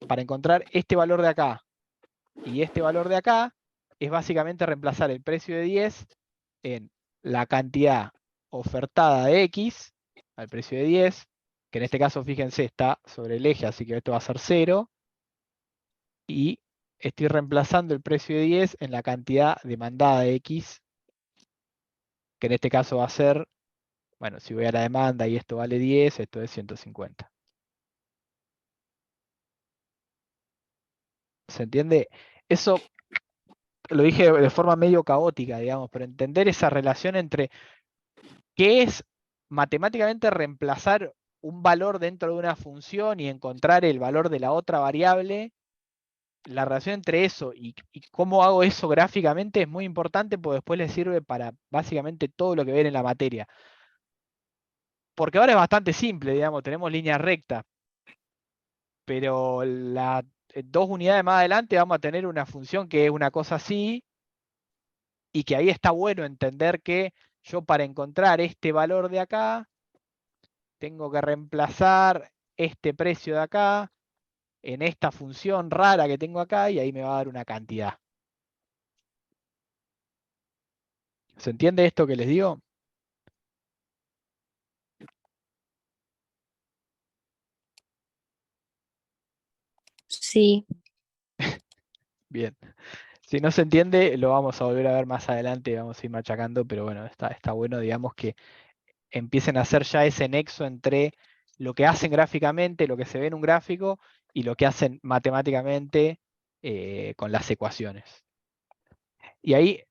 para encontrar este valor de acá y este valor de acá, es básicamente reemplazar el precio de 10 en la cantidad ofertada de X al precio de 10, que en este caso, fíjense, está sobre el eje, así que esto va a ser 0, y estoy reemplazando el precio de 10 en la cantidad demandada de X, que en este caso va a ser, bueno, si voy a la demanda y esto vale 10, esto es 150. ¿Se entiende? Eso lo dije de forma medio caótica, digamos, pero entender esa relación entre qué es matemáticamente reemplazar un valor dentro de una función y encontrar el valor de la otra variable, la relación entre eso y cómo hago eso gráficamente es muy importante, porque después les sirve para básicamente todo lo que ven en la materia. Porque ahora es bastante simple, digamos, tenemos líneas rectas, pero las 2 unidades más adelante vamos a tener una función que es una cosa así, y que ahí está bueno entender que yo para encontrar este valor de acá, tengo que reemplazar este precio de acá en esta función rara que tengo acá, y ahí me va a dar una cantidad. ¿Se entiende esto que les digo? Sí. Bien. Si no se entiende, lo vamos a volver a ver más adelante, vamos a ir machacando, pero bueno, está bueno, digamos, que empiecen a hacer ya ese nexo entre lo que hacen gráficamente, lo que se ve en un gráfico, y lo que hacen matemáticamente con las ecuaciones. Y ahí,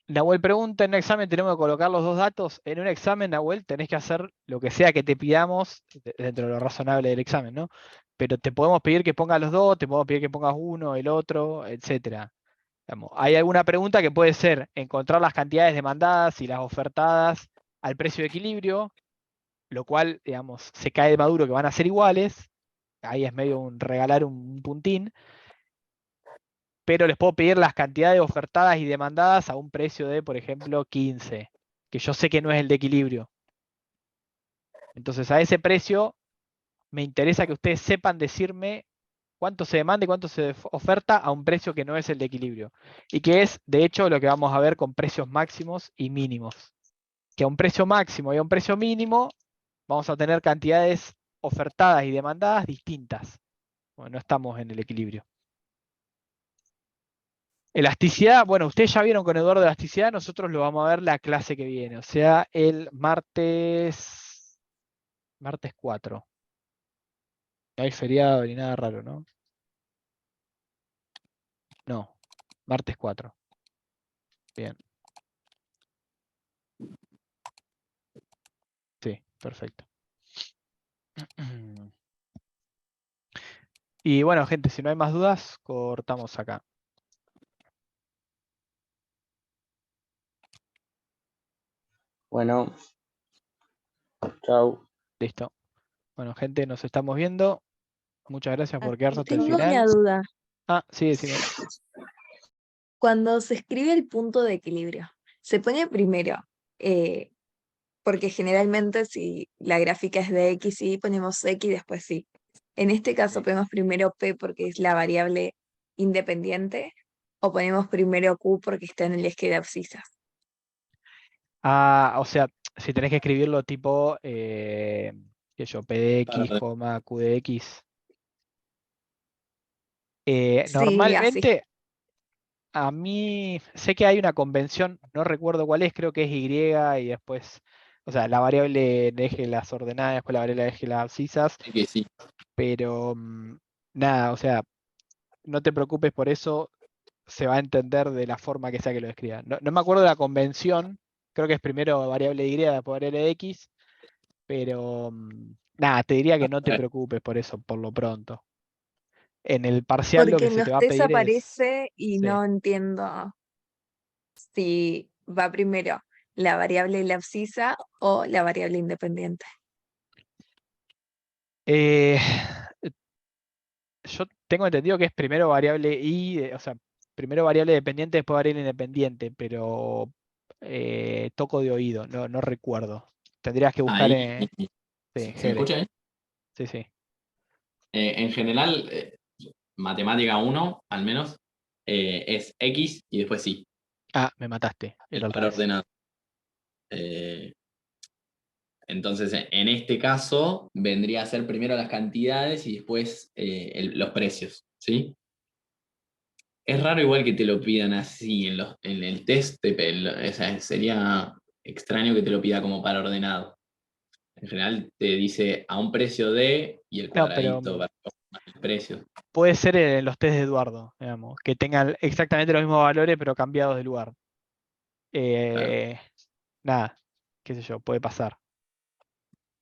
Nahuel pregunta, en un examen tenemos que colocar los dos datos. En un examen, Nahuel, tenés que hacer lo que sea que te pidamos, dentro de lo razonable del examen, ¿no? Pero te podemos pedir que pongas los dos, te podemos pedir que pongas uno, el otro, etc. Hay alguna pregunta que puede ser encontrar las cantidades demandadas y las ofertadas al precio de equilibrio, lo cual, digamos, se cae de maduro que van a ser iguales. Ahí es medio un regalar un puntín. Pero les puedo pedir las cantidades ofertadas y demandadas a un precio de, por ejemplo, 15, que yo sé que no es el de equilibrio. Entonces, a ese precio me interesa que ustedes sepan decirme cuánto se demanda y cuánto se oferta a un precio que no es el de equilibrio. Y que es, de hecho, lo que vamos a ver con precios máximos y mínimos. Que a un precio máximo y a un precio mínimo vamos a tener cantidades ofertadas y demandadas distintas. Bueno, no estamos en el equilibrio. Elasticidad, bueno, ustedes ya vieron con Eduardo elasticidad, nosotros lo vamos a ver la clase que viene, o sea, el martes Martes 4. No hay feriado ni nada raro, ¿no? No. Martes 4. Bien. Sí, perfecto. Y bueno, gente, si no hay más dudas, cortamos acá. Bueno, chau. Listo. Bueno, gente, nos estamos viendo. Muchas gracias por quedarse hasta el Tengo una final. duda. Ah, sí, decime. Cuando se escribe el punto de equilibrio, se pone primero, porque generalmente si la gráfica es de X, y ponemos X y después Y. En este caso ponemos primero P porque es la variable independiente, o ponemos primero Q porque está en el eje de abscisas. Ah, o sea, si tenés que escribirlo tipo, qué sé yo, P de X, coma, Q de X. Sí, así. Normalmente, a mí, sé que hay una convención, no recuerdo cuál es, creo que es Y y después, o sea, la variable de eje de las ordenadas, después la variable de eje de las abscisas, Sí que sí. pero nada, o sea, no te preocupes por eso, se va a entender de la forma que sea que lo escriba. No me acuerdo de la convención, creo que es primero variable Y, después variable de X, pero nada, te diría que no te preocupes por eso, por lo pronto. En el parcial lo Porque que en se te los va a test pedir es... aparece y Sí. no entiendo si va primero la variable de la abscisa o la variable independiente. Eh, yo tengo entendido que es primero variable Y, o sea, primero variable dependiente, después variable independiente, pero toco de oído, no recuerdo. Tendrías que buscar Ahí, en, sí, en ¿se me GL. escucha? Sí, sí. En general, matemática 1, al menos, es X y después sí, Ah, me mataste. Era al para revés. ordenar. Eh, entonces, en este caso, vendría a ser primero las cantidades y después los precios, ¿sí? Es raro igual que te lo pidan así en el test, o sea, sería extraño que te lo pida como para ordenado. En general te dice a un precio de y el No, pero cuadradito para el precio. puede ser en los test de Eduardo, digamos, que tengan exactamente los mismos valores, pero cambiados de lugar. Claro. Nada, qué sé yo, puede pasar.